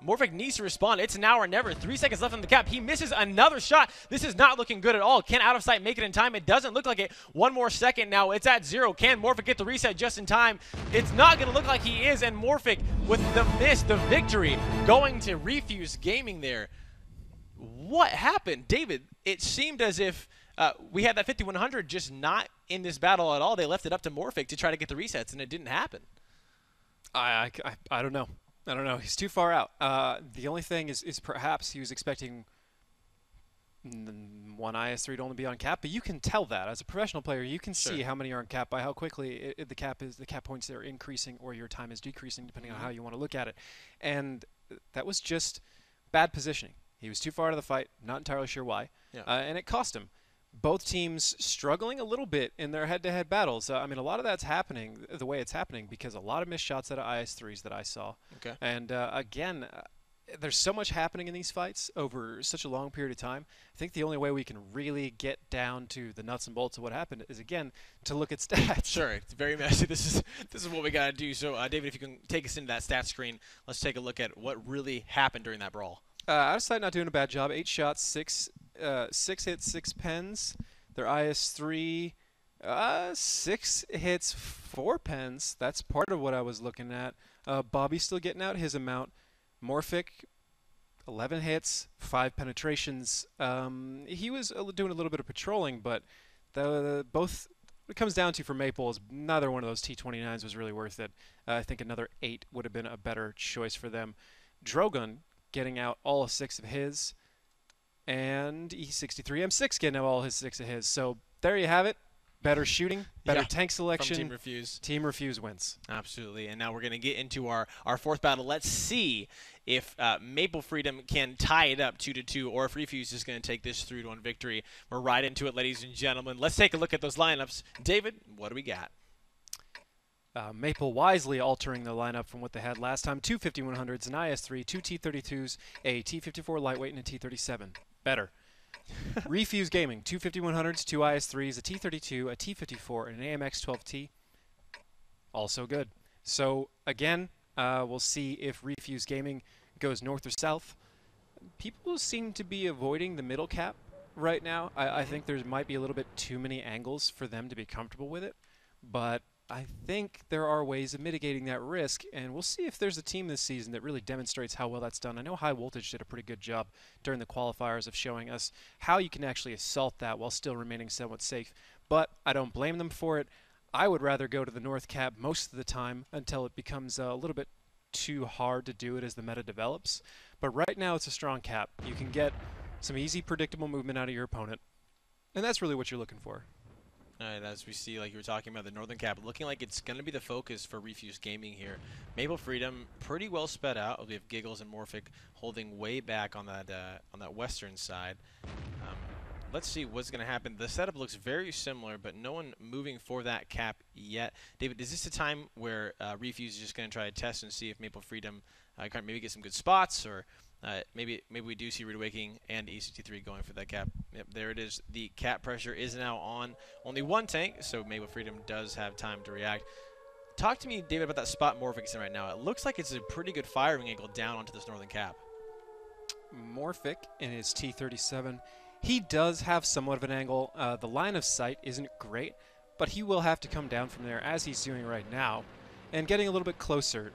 Morphic needs to respond. It's now or never. 3 seconds left on the cap. He misses another shot. This is not looking good at all. Can out of sight make it in time? It doesn't look like it. 1 more second now. It's at 0. Can Morphic get the reset just in time? It's not going to look like he is. And Morphic with the miss, the victory, going to Refuse Gaming there. What happened? David, it seemed as if we had that 5100 just not in this battle at all. They left it up to Morphic to try to get the resets, and it didn't happen.
I don't know. I don't know. He's too far out. The only thing is perhaps he was expecting 1 IS3 to only be on cap, but you can tell that as a professional player. You can see how many are on cap by how quickly the cap points are increasing or your time is decreasing, depending on how you want to look at it. And that was just bad positioning. He was too far out of the fight. Not entirely sure why, and it cost him. Both teams struggling a little bit in their head-to-head battles. I mean, a lot of that's happening the way it's happening because a lot of missed shots out of IS3s that I saw.
Okay.
And again, there's so much happening in these fights over such a long period of time. I think the only way we can really get down to the nuts and bolts of what happened is, again, to look at stats.
Sure, it's very messy. This is what we got to do. So, David, if you can take us into that stat screen, let's take a look at what really happened during that brawl.
Out of sight, not doing a bad job. 8 shots, 6 hits, 6 pens. Their IS-3, 6 hits, 4 pens. That's part of what I was looking at. Bobby's still getting out his amount. Morphic, 11 hits, 5 penetrations. He was doing a little bit of patrolling, but both what it comes down to for Maple is neither one of those T-29s was really worth it. I think another 8 would have been a better choice for them. Drogon getting out all 6 of his, and E63M6 getting out all his 6 of his. So there you have it. Better shooting, better tank selection.
From Team Refuse.
Team Refuse wins.
Absolutely. And now we're going to get into our fourth battle. Let's see if Maple Freedom can tie it up 2-2, or if Refuse is going to take this 3-1 victory. We're right into it, ladies and gentlemen. Let's take a look at those lineups. David, what do we got?
Maple wisely altering the lineup from what they had last time. 2 5100s, an IS-3, 2 T-32s, a T-54 lightweight, and a T-37. Better. Refuse Gaming, 2 5100s, 2 IS-3s, a T-32, a T-54, and an AMX-12T. Also good. So, again, we'll see if Refuse Gaming goes north or south. People seem to be avoiding the middle cap right now. I think there might be a little bit too many angles for them to be comfortable with it. But I think there are ways of mitigating that risk, and we'll see if there's a team this season that really demonstrates how well that's done. I know High Voltage did a pretty good job during the qualifiers of showing us how you can actually assault that while still remaining somewhat safe, but I don't blame them for it. I would rather go to the North Cap most of the time until it becomes a little bit too hard to do it as the meta develops, but right now it's a strong cap. You can get some easy, predictable movement out of your opponent, and that's really what you're looking for.
As we see, like you were talking about, the Northern Cap looking like it's going to be the focus for Refuse Gaming here. Maple Freedom pretty well sped out. We have Giggles and Morphic holding way back on that western side. Let's see what's going to happen. The setup looks very similar, but no one moving for that cap yet. David, is this a time where Refuse is just going to try to test and see if Maple Freedom can maybe get some good spots, or maybe we do see Rude Awakening and E63 going for that cap? Yep, there it is. The cap pressure is now on only one tank, so Maple Freedom does have time to react. Talk to me, David, about that spot Morphic's in right now. It looks like it's a pretty good firing angle down onto this northern cap.
Morphic in his T-37. He does have somewhat of an angle. The line of sight isn't great, but he will have to come down from there, as he's doing right now, and getting a little bit closer.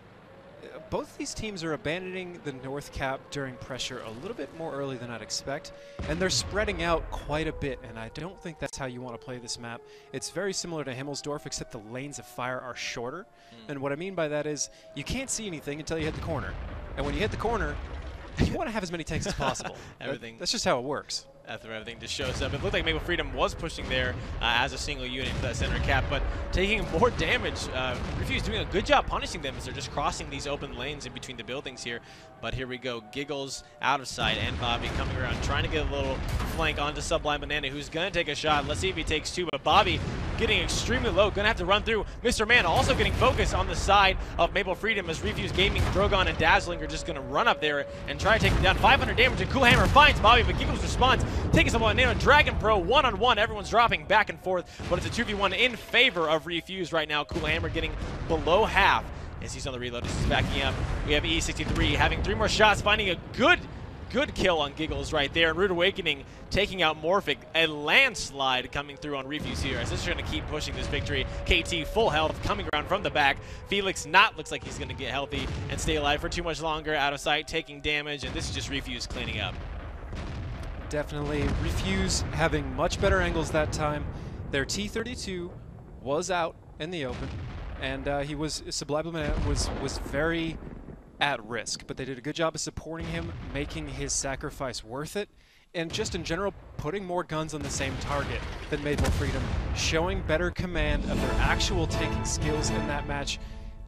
Both these teams are abandoning the north cap during pressure a little bit more early than I'd expect, and they're spreading out quite a bit, and I don't think that's how you want to play this map. It's very similar to Himmelsdorf, except the lanes of fire are shorter, and what I mean by that is you can't see anything until you hit the corner, and when you hit the corner, you want to have as many tanks as possible. That's just how it works.
After everything just shows up. It looked like Maple Freedom was pushing there as a single unit for that center cap, but taking more damage. Refuse doing a good job punishing them as they're just crossing these open lanes in between the buildings here. But here we go. Giggles out of sight, and Bobby coming around, trying to get a little flank onto Sublime Banana, who's going to take a shot. Let's see if he takes two, but Bobby getting extremely low, going to have to run through. Mr. Man also getting focused on the side of Maple Freedom as Refuse Gaming, Drogon, and Dazzling are just going to run up there and try to take him down. 500 damage, and Cool Hammer finds Bobby, but Giggles responds, taking someone on Dragon Pro one-on-one. Everyone's dropping back and forth, but it's a 2v1 in favor of Refuse right now. Cool Hammer getting below half as he's on the reload. He's backing up. We have E63 having 3 more shots, finding a good kill on Giggles right there. And Rude Awakening taking out Morphic. A landslide coming through on Refuse here as this is going to keep pushing this victory. KT full health coming around from the back. Felix looks like he's going to get healthy and stay alive for too much longer. Out of sight, taking damage, and this is just Refuse cleaning up.
Definitely Refuse having much better angles that time. Their T-32 was out in the open, and Sublime was very at risk, but they did a good job of supporting him, making his sacrifice worth it, and just in general putting more guns on the same target than Maple Freedom, showing better command of their actual tanking skills in that match.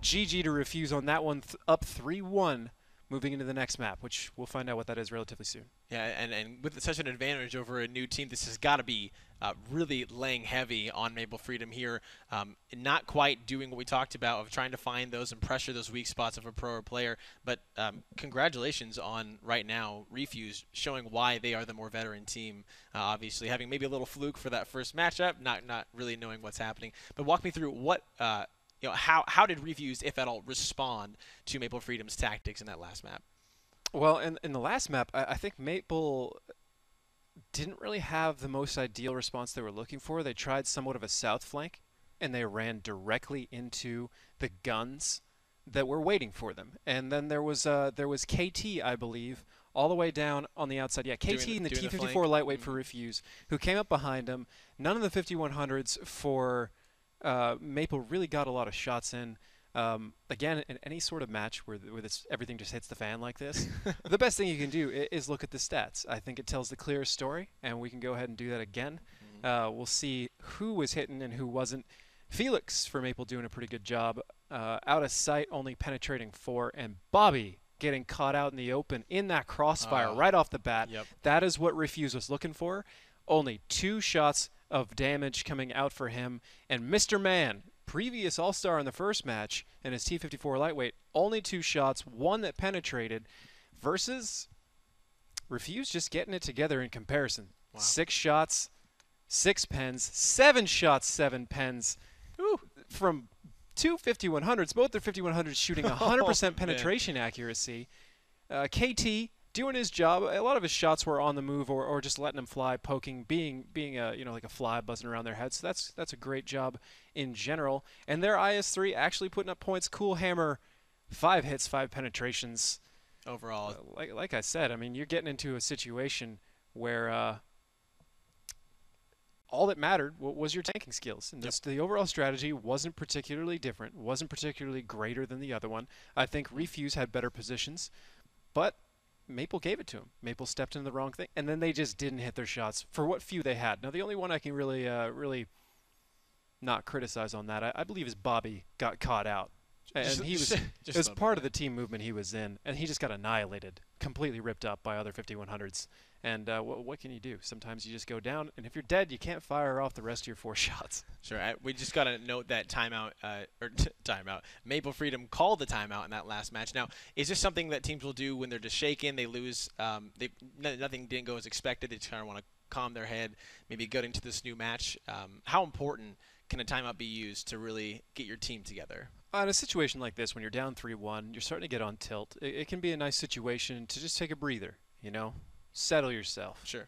GG to Refuse on that one, up 3-1. moving into the next map, which we'll find out what that is relatively soon.
Yeah, and with such an advantage over a new team, this has got to be really laying heavy on Maple Freedom here. Not quite doing what we talked about of trying to find those and pressure those weak spots of a pro or player, but congratulations on right now Refuse showing why they are the more veteran team. Obviously having maybe a little fluke for that first matchup, not really knowing what's happening. But walk me through what how did Refuse, if at all, respond to Maple Freedom's tactics in that last map?
Well, in the last map, I think Maple didn't really have the most ideal response they were looking for. They tried somewhat of a south flank, and they ran directly into the guns that were waiting for them. And then there was KT, I believe, all the way down on the outside. Yeah, KT and the T-54 lightweight for Refuse, who came up behind him. None of the 5100s for Maple really got a lot of shots in. Again, in any sort of match where everything just hits the fan like this, the best thing you can do is look at the stats. I think it tells the clearest story, and we can go ahead and do that again. We'll see who was hitting and who wasn't. Felix for Maple doing a pretty good job. Out of sight, only penetrating 4, and Bobby getting caught out in the open in that crossfire right off the bat.
Yep.
That is what Refuse was looking for. Only 2 shots of damage coming out for him, and Mr. Man, previous All-Star in the first match, and his T-54 lightweight, only 2 shots, 1 that penetrated, versus Refuse just getting it together in comparison.
Wow.
6 shots, 6 pens, 7 shots, 7 pens. Ooh, from 2 5100s, both their 5100s shooting 100% penetration accuracy. KT doing his job. A lot of his shots were on the move or just letting them fly, poking, being a like a fly buzzing around their heads. So that's a great job in general. And their IS-3 actually putting up points. Cool Hammer, 5 hits, 5 penetrations.
Overall,
like I said, I mean, you're getting into a situation where all that mattered was your tanking skills. And the overall strategy wasn't particularly different, wasn't particularly greater than the other one. I think Refuse had better positions, but Maple gave it to him. Maple stepped into the wrong thing, and then they just didn't hit their shots for what few they had. Now, the only one I can really not criticize on that, I believe, is Bobby got caught out. And he was it was part of the team movement he was in, and he just got annihilated, completely ripped up by other 5100s. And what can you do? Sometimes you just go down, and if you're dead, you can't fire off the rest of your 4 shots.
Sure. We just got to note that timeout. Maple Freedom called the timeout in that last match. Now, is this something that teams will do when they're just shaken, they lose, nothing didn't go as expected, they just kind of want to calm their head, maybe get into this new match? How important can a timeout be used to really get your team together?
In a situation like this, when you're down 3-1, you're starting to get on tilt, it can be a nice situation to just take a breather, settle yourself.
Sure.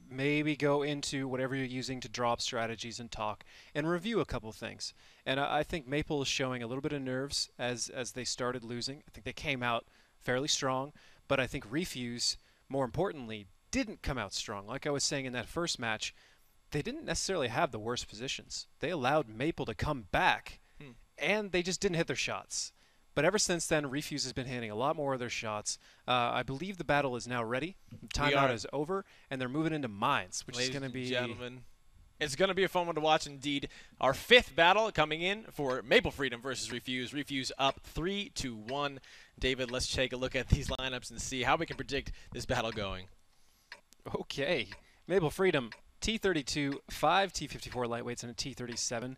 Maybe go into whatever you're using to draw up strategies and talk and review a couple things. And I think Maple is showing a little bit of nerves as they started losing. I think they came out fairly strong, but I think Refuse, more importantly, didn't come out strong. Like I was saying in that first match, they didn't necessarily have the worst positions. They allowed Maple to come back, and they just didn't hit their shots. But ever since then, Refuse has been hitting a lot more of their shots. I believe the battle is now ready. Timeout is over, and they're moving into mines, which is going to be...
Gentlemen, it's going to be a fun one to watch indeed. Our 5th battle coming in for Maple Freedom versus Refuse. Refuse up 3-1. David, let's take a look at these lineups and see how we can predict this battle going.
Okay. Maple Freedom, T-32, 5 T-54 lightweights, and a T-37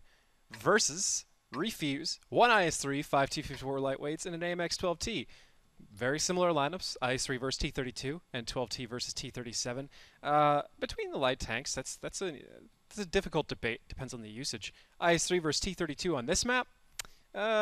versus... Refuse, 1 IS-3, 5 T-54 lightweights, and an AMX-12T. Very similar lineups, IS-3 versus T-32 and 12T versus T-37. Between the light tanks, that's a difficult debate. Depends on the usage. IS-3 versus T-32 on this map.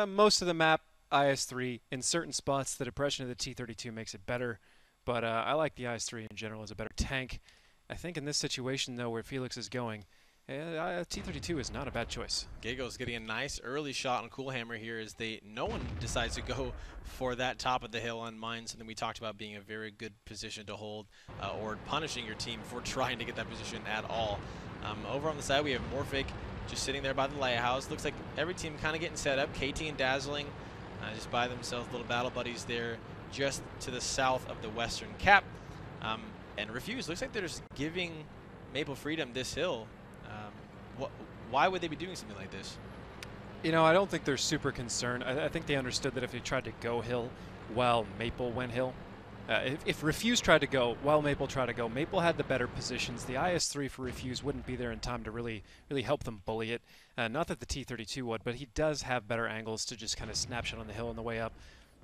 Most of the map, IS-3. In certain spots, the depression of the T-32 makes it better. But I like the IS-3 in general as a better tank. I think in this situation, though, where Felix is going, T-32 is not a bad choice.
Giggles getting a nice early shot on Cool Hammer here as no one decides to go for that top of the hill on mine, something we talked about being a very good position to hold or punishing your team for trying to get that position at all. Over on the side, we have Morphic just sitting there by the lighthouse. Looks like every team kind of getting set up. KT and Dazzling just by themselves, little battle buddies there just to the south of the western cap. And Refuse, looks like they're just giving Maple Freedom this hill. Why would they be doing something like this?
I don't think they're super concerned. I think they understood that if they tried to go hill, while Maple went hill. If Refuse tried to go, while Maple tried to go, Maple had the better positions. The IS-3 for Refuse wouldn't be there in time to really help them bully it. Not that the T-32 would, but he does have better angles to just kind of snapshot on the hill on the way up.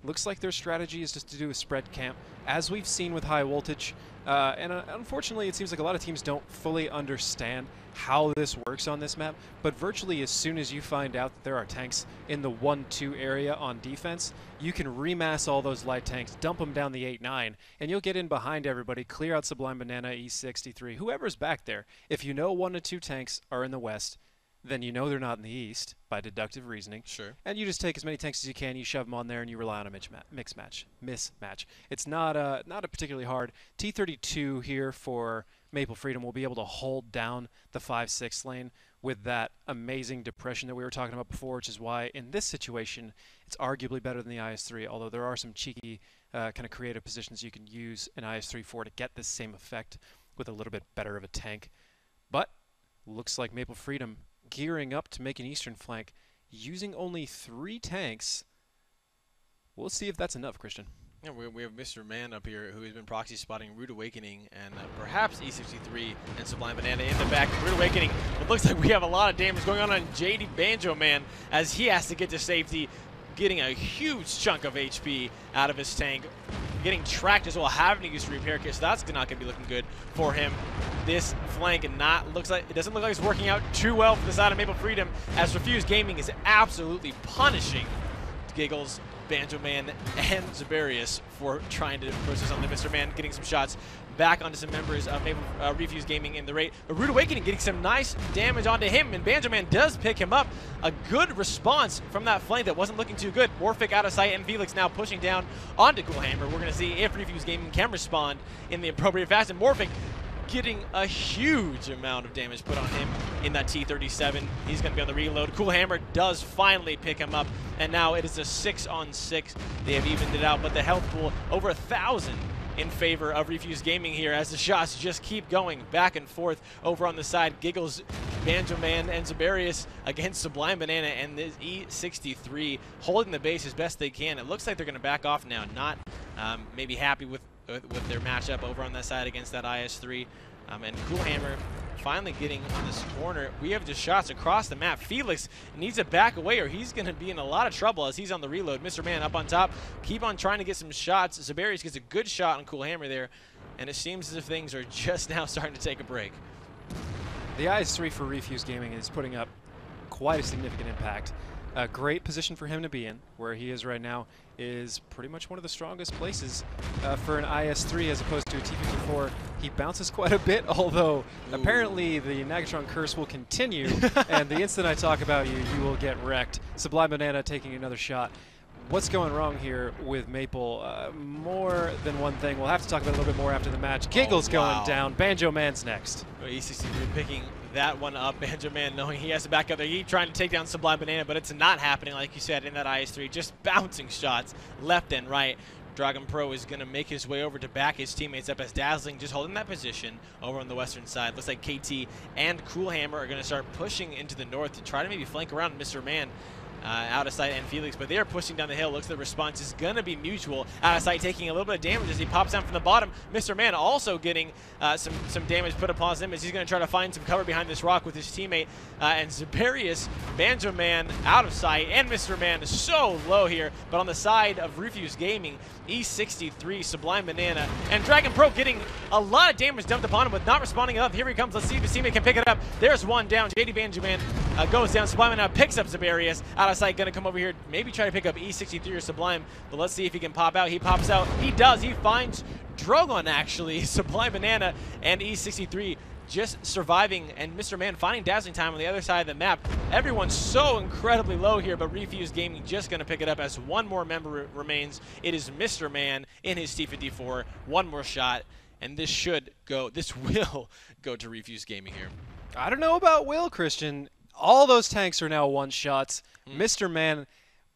Looks like their strategy is just to do a spread camp, as we've seen with high voltage. And unfortunately, it seems like a lot of teams don't fully understand how this works on this map. But virtually as soon as you find out that there are tanks in the 1-2 area on defense, you can remass all those light tanks, dump them down the 8-9, and you'll get in behind everybody, clear out Sublime Banana, E63, whoever's back there. If you know 1 to 2 tanks are in the west, then you know they're not in the east by deductive reasoning.
Sure. And
you just take as many tanks as you can, you shove them on there, and you rely on a mismatch. It's not a particularly hard. T-32 here for Maple Freedom will be able to hold down the 5-6 lane with that amazing depression that we were talking about before, which is why in this situation it's arguably better than the IS-3, although there are some cheeky kind of creative positions you can use an IS-3 for to get this same effect with a little bit better of a tank. But looks like Maple Freedom gearing up to make an eastern flank using only 3 tanks. We'll see if that's enough, Christian.
Yeah, we have Mr. Man up here who has been proxy spotting Rude Awakening and perhaps E63 and Sublime Banana in the back. Rude Awakening, it looks like we have a lot of damage going on JD Banjo Man as he has to get to safety, getting a huge chunk of HP out of his tank, getting tracked as well, having to use repair kit, so that's not going to be looking good for him. This flank it doesn't look like it's working out too well for the side of Maple Freedom, as Refuse Gaming is absolutely punishing Giggles, Banjo Man, and Zabarius for trying to process on the Mr. Man, getting some shots back onto some members of Refuse Gaming in the rate. A Rude Awakening getting some nice damage onto him, and Banjo Man does pick him up. A good response from that flank that wasn't looking too good. Morphic out of sight, and Felix now pushing down onto Cool Hammer. We're going to see if Refuse Gaming can respond in the appropriate fashion. Morphic getting a huge amount of damage put on him in that T-37. He's going to be on the reload. Cool Hammer does finally pick him up, and now it is a 6-on-6. They have evened it out, but the health pool over 1,000 in favor of Refuse Gaming here as the shots just keep going back and forth over on the side. Giggles, Banjo Man, and Zabarius against Sublime Banana and this E63 holding the base as best they can. It looks like they're going to back off now, not maybe happy with their matchup over on that side against that IS-3. And Cool Hammer finally getting on this corner. We have just shots across the map. Felix needs to back away or he's going to be in a lot of trouble as he's on the reload. Mr. Man up on top. Keep on trying to get some shots. Zabarius gets a good shot on Cool Hammer there. And it seems as if things are just now starting to take a break.
The IS-3 for Refuse Gaming is putting up quite a significant impact. A great position for him to be in, where he is right now, is pretty much one of the strongest places for an IS-3 as opposed to a T-54. He bounces quite a bit, although apparently the Nagatron curse will continue, and the instant I talk about you, you will get wrecked. Sublime Banana taking another shot. What's going wrong here with Maple? More than one thing. We'll have to talk about it a little bit more after the match. Giggles going down. Banjo Man's next.
E63 picking that one up. Banjo Man knowing he has to back up there. He trying to take down Sublime Banana, but it's not happening like you said in that IS-3. Just bouncing shots left and right. Dragon Pro is going to make his way over to back his teammates up as Dazzling just holding that position over on the western side. Looks like KT and Cool Hammer are going to start pushing into the north to try to maybe flank around Mr. Man. Out of sight and Felix, but they are pushing down the hill. Looks like the response is going to be mutual. Out of sight, taking a little bit of damage as he pops down from the bottom. Mr. Man also getting some damage put upon him as he's going to try to find some cover behind this rock with his teammate. And Zabarius, Banjo Man out of sight, and Mr. Man is so low here. But on the side of Refuse Gaming, E63, Sublime Banana, and Dragon Pro getting a lot of damage dumped upon him with not responding enough. Here he comes. Let's see if his teammate can pick it up. There's one down. JD Banjo Man goes down. Sublime Banana picks up Zabarius. Out of sight, going to come over here, maybe try to pick up E63 or Sublime, but let's see if he can pop out. He pops out. He does. He finds Drogon, actually. Sublime Banana and E63 just surviving, and Mr. Man finding Dazzling time on the other side of the map. Everyone's so incredibly low here, but Refuse Gaming just going to pick it up as one more member remains. It is Mr. Man in his T-54. One more shot, and this will go to Refuse Gaming here.
I don't know about Will, Christian. All those tanks are now one-shots. Mr. Man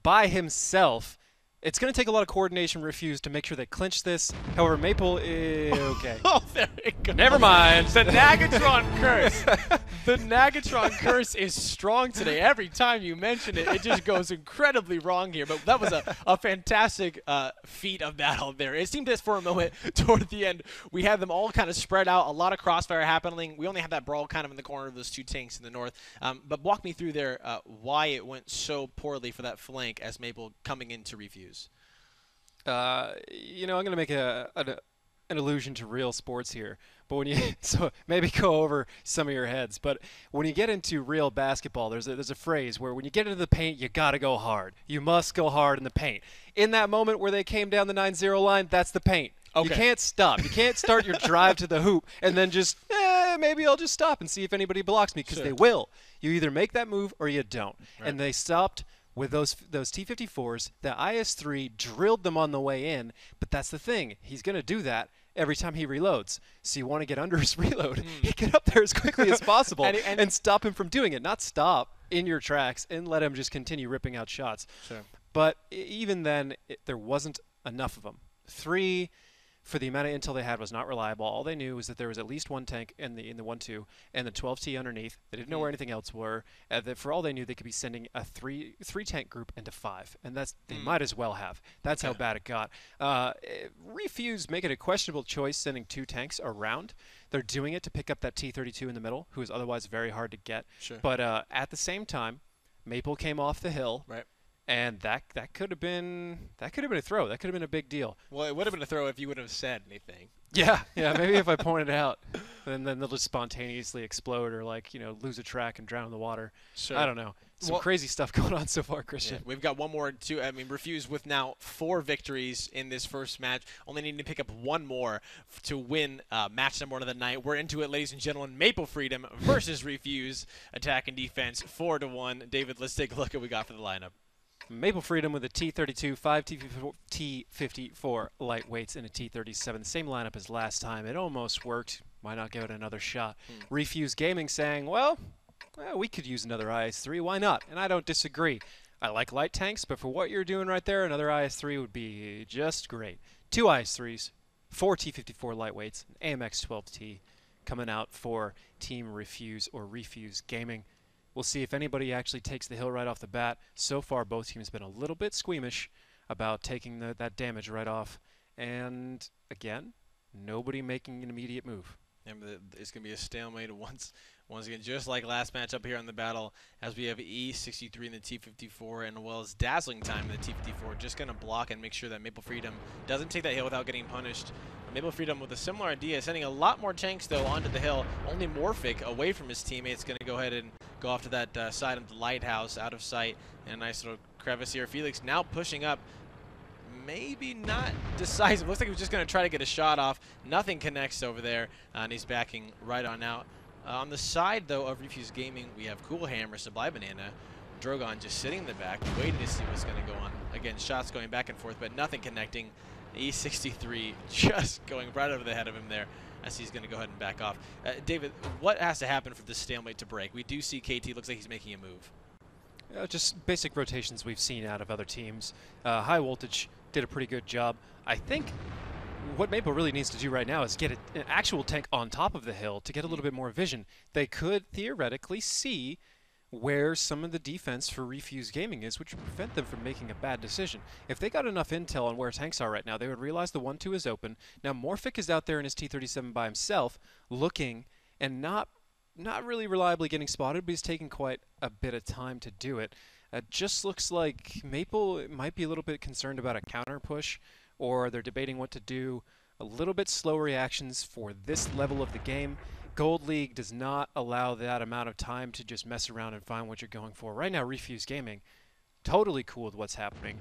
by himself. It's going to take a lot of coordination Refuse to make sure they clinch this. However, Maple is okay.
Oh, there it goes.
Never mind.
The Nagatron curse. The Nagatron curse is strong today. Every time you mention it, it just goes incredibly wrong here. But that was a fantastic feat of battle there. It seemed as for a moment toward the end, we had them all kind of spread out, a lot of crossfire happening. We only had that brawl kind of in the corner of those two tanks in the north. But walk me through there why it went so poorly for that flank as Maple coming in to refuse.
I'm going to make an allusion to real sports here, but when you so maybe go over some of your heads. But when you get into real basketball, there's a phrase where when you get into the paint, you gotta go hard. You must go hard in the paint. In that moment where they came down the 9-0 line, that's the paint.
Okay.
You can't stop. You can't start your drive to the hoop and then just maybe I'll just stop and see if anybody blocks me, because
Sure.
they will. You either make that move or you don't.
Right.
And they stopped with those T-54s. The IS-3 drilled them on the way in, but that's the thing. He's going to do that every time he reloads. So you want to get under his reload. Get up there as quickly as possible and stop him from doing it. Not stop in your tracks and let him just continue ripping out shots.
Sure.
But even then, there wasn't enough of them. 3, for the amount of intel they had, was not reliable. All they knew was that there was at least one tank in the 1-2 and the 12T underneath. They didn't know where anything else were. That for all they knew, they could be sending a three tank group into 5, and they might as well have. That's how bad it got. Refuse making a questionable choice, sending 2 tanks around. They're doing it to pick up that T-32 in the middle, who is otherwise very hard to get.
Sure.
But at the same time, Maple came off the hill.
Right.
And that could have been a throw. That could have been a big deal.
Well, it would have been a throw if you would have said anything.
Yeah. Maybe if I pointed it out, then they'll just spontaneously explode or lose a track and drown in the water.
Sure.
I don't know. Some crazy stuff going on so far, Christian.
Yeah, we've got one more too. I mean, Refuse with now 4 victories in this first match, only needing to pick up one more to win match number 1 of the night. We're into it, ladies and gentlemen. Maple Freedom versus Refuse, attack and defense 4-1. David, let's take a look at what we got for the lineup.
Maple Freedom with a T-32, 5 T-54 lightweights, and a T-37. The same lineup as last time. It almost worked. Why not give it another shot? Refuse Gaming saying, well, we could use another IS-3. Why not? And I don't disagree. I like light tanks, but for what you're doing right there, another IS-3 would be just great. 2 IS-3s, 4 T-54 lightweights, an AMX-12T coming out for Team Refuse or Refuse Gaming. We'll see if anybody actually takes the hill right off the bat. So far, both teams have been a little bit squeamish about taking that damage right off. And, again, nobody making an immediate move.
And it's going to be a stalemate once again, just like last match up here on the battle, as we have E63 in the T-54 and as well as Dazzling Time in the T-54, just going to block and make sure that Maple Freedom doesn't take that hill without getting punished. Maple Freedom with a similar idea, sending a lot more tanks, though, onto the hill. Only Morphic, away from his teammates, going to go ahead and go off to that side of the lighthouse, out of sight, and a nice little crevice here. Felix now pushing up. Maybe not decisive. Looks like he was just going to try to get a shot off. Nothing connects over there, and he's backing right on out. On the side, though, of Refuse Gaming, we have Cool Hammer, Sublime Banana, Drogon just sitting in the back, waiting to see what's going to go on. Again, shots going back and forth, but nothing connecting. E63 just going right over the head of him there as he's going to go ahead and back off. David, what has to happen for this stalemate to break? We do see KT, looks like he's making a move.
Just basic rotations we've seen out of other teams. High Voltage did a pretty good job. I think what Maple really needs to do right now is get an actual tank on top of the hill to get a little bit more vision. They could theoretically see where some of the defense for Refuse Gaming is, which would prevent them from making a bad decision. If they got enough intel on where tanks are right now, they would realize the 1-2 is open. Now Morphic is out there in his T-37 by himself, looking and not really reliably getting spotted, but he's taking quite a bit of time to do it. It just looks like Maple might be a little bit concerned about a counter push, or they're debating what to do. A little bit slow reactions for this level of the game. Gold League does not allow that amount of time to just mess around and find what you're going for. Right now, Refuse Gaming, totally cool with what's happening.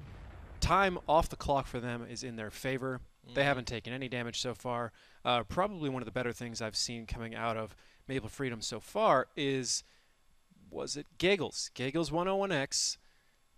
Time off the clock for them is in their favor. They haven't taken any damage so far. Probably one of the better things I've seen coming out of Maple Freedom so far was it Giggles? Giggles 101X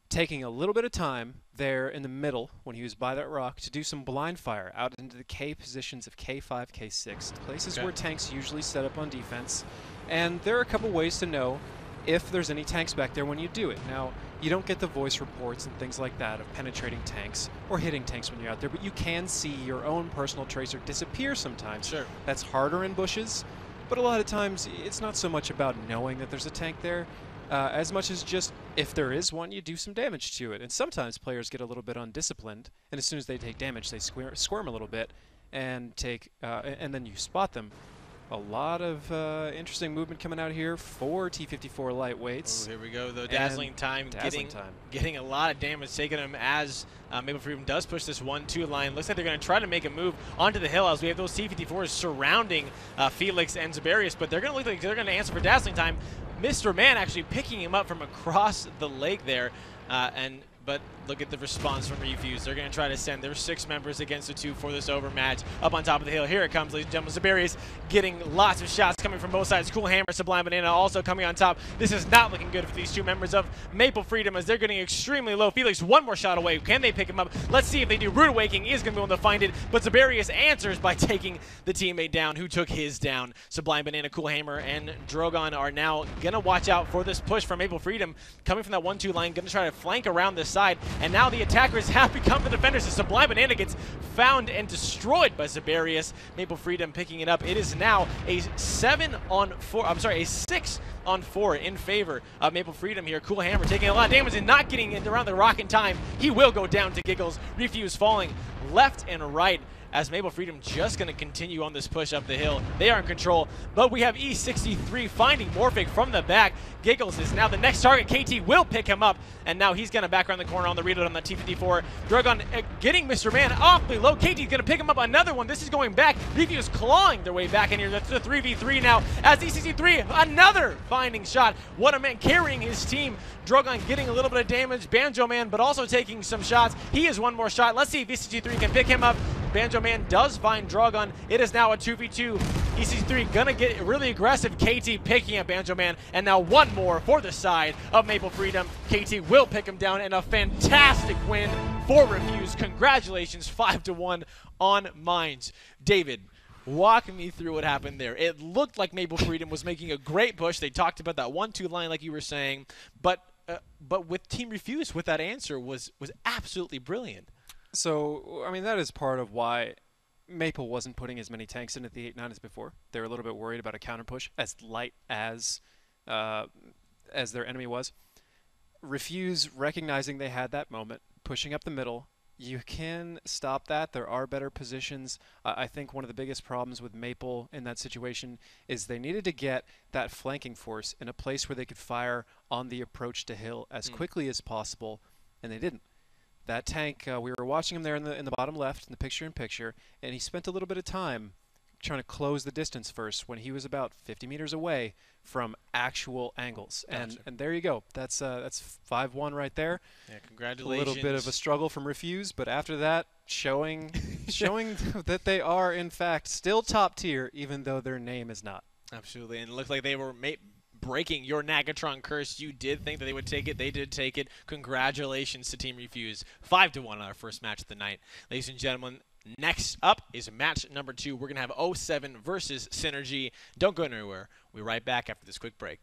taking a little bit of time there in the middle when he was by that rock to do some blind fire out into the K positions of K5, K6, places where tanks usually set up on defense. And there are a couple ways to know if there's any tanks back there when you do it. Now, you don't get the voice reports and things like that of penetrating tanks or hitting tanks when you're out there, but you can see your own personal tracer disappear sometimes.
Sure.
That's harder in bushes, but a lot of times it's not so much about knowing that there's a tank there, as much as just if there is one, you do some damage to it. And sometimes players get a little bit undisciplined, and as soon as they take damage, they squirm a little bit and and then you spot them. A lot of interesting movement coming out here for T-54 lightweights.
Oh, here we go, though. Dazzling time, getting a lot of damage taking him as Maple Freedom does push this 1-2 line. Looks like they're going to try to make a move onto the hill as we have those T-54s surrounding Felix and Zabarius, but they're going to look like they're going to answer for Dazzling time. Mr. Man actually picking him up from across the lake there, but look at the response from Refuse. They're going to try to send their 6 members against the 2 for this overmatch. Up on top of the hill, here it comes, ladies and gentlemen. Zabarius getting lots of shots coming from both sides. Cool Hammer, Sublime Banana also coming on top. This is not looking good for these 2 members of Maple Freedom as they're getting extremely low. Felix, one more shot away. Can they pick him up? Let's see if they do. Rude Awakening is going to be able to find it, but Zabarius answers by taking the teammate down who took his down. Sublime Banana, Cool Hammer, and Drogon are now going to watch out for this push from Maple Freedom coming from that 1-2 line, going to try to flank around this side, and now the attackers have become the defenders as Sublime Banana gets found and destroyed by Zabarius. Maple Freedom picking it up. It is now a 6-on-4 in favor of Maple Freedom here. Cool Hammer taking a lot of damage and not getting it around the rock in time. He will go down to Giggles. Refuse falling left and right as Maple Freedom just going to continue on this push up the hill. They are in control, but we have E63 finding Morphic from the back. Giggles is now the next target. KT will pick him up, and now he's going to back around the corner on the reload on the T-54. Drogon getting Mr. Man awfully low. KT's going to pick him up another one. This is going back. Refuse clawing their way back in here. That's the 3v3 now as E63, another finding shot. What a man carrying his team. Drogon getting a little bit of damage. Banjo Man, but also taking some shots. He has one more shot. Let's see if E63 can pick him up. Banjo Man does find Drogon. It is now a 2v2. EC3 gonna get really aggressive. KT picking up Banjo Man, and now one more for the side of Maple Freedom. KT will pick him down, and a fantastic win for Refuse. Congratulations, 5-1 on Mines. David, walk me through what happened there. It looked like Maple Freedom was making a great push. They talked about that 1-2 line like you were saying, but with Team Refuse, with that answer was absolutely brilliant.
So, I mean, that is part of why Maple wasn't putting as many tanks in at the 8-9 as before. They were a little bit worried about a counter push, as light as their enemy was. Refuse, recognizing they had that moment, pushing up the middle. You can stop that. There are better positions. I think one of the biggest problems with Maple in that situation is they needed to get that flanking force in a place where they could fire on the approach to hill as quickly as possible, and they didn't. That tank, we were watching him there in the bottom left, in the picture-in-picture, and he spent a little bit of time trying to close the distance first when he was about 50 meters away from actual angles.
Gotcha.
And there you go. That's 5-1 right there.
Yeah, congratulations.
A little bit of a struggle from Refuse, but after that, showing that they are, in fact, still top tier, even though their name is not.
Absolutely, and it looked like they were breaking your Nagatron curse. You did think that they would take it. They did take it. Congratulations to Team Refuse. 5-1 on our first match of the night. Ladies and gentlemen, next up is match number 2. We're going to have 07 versus Synergy. Don't go anywhere. We'll be right back after this quick break.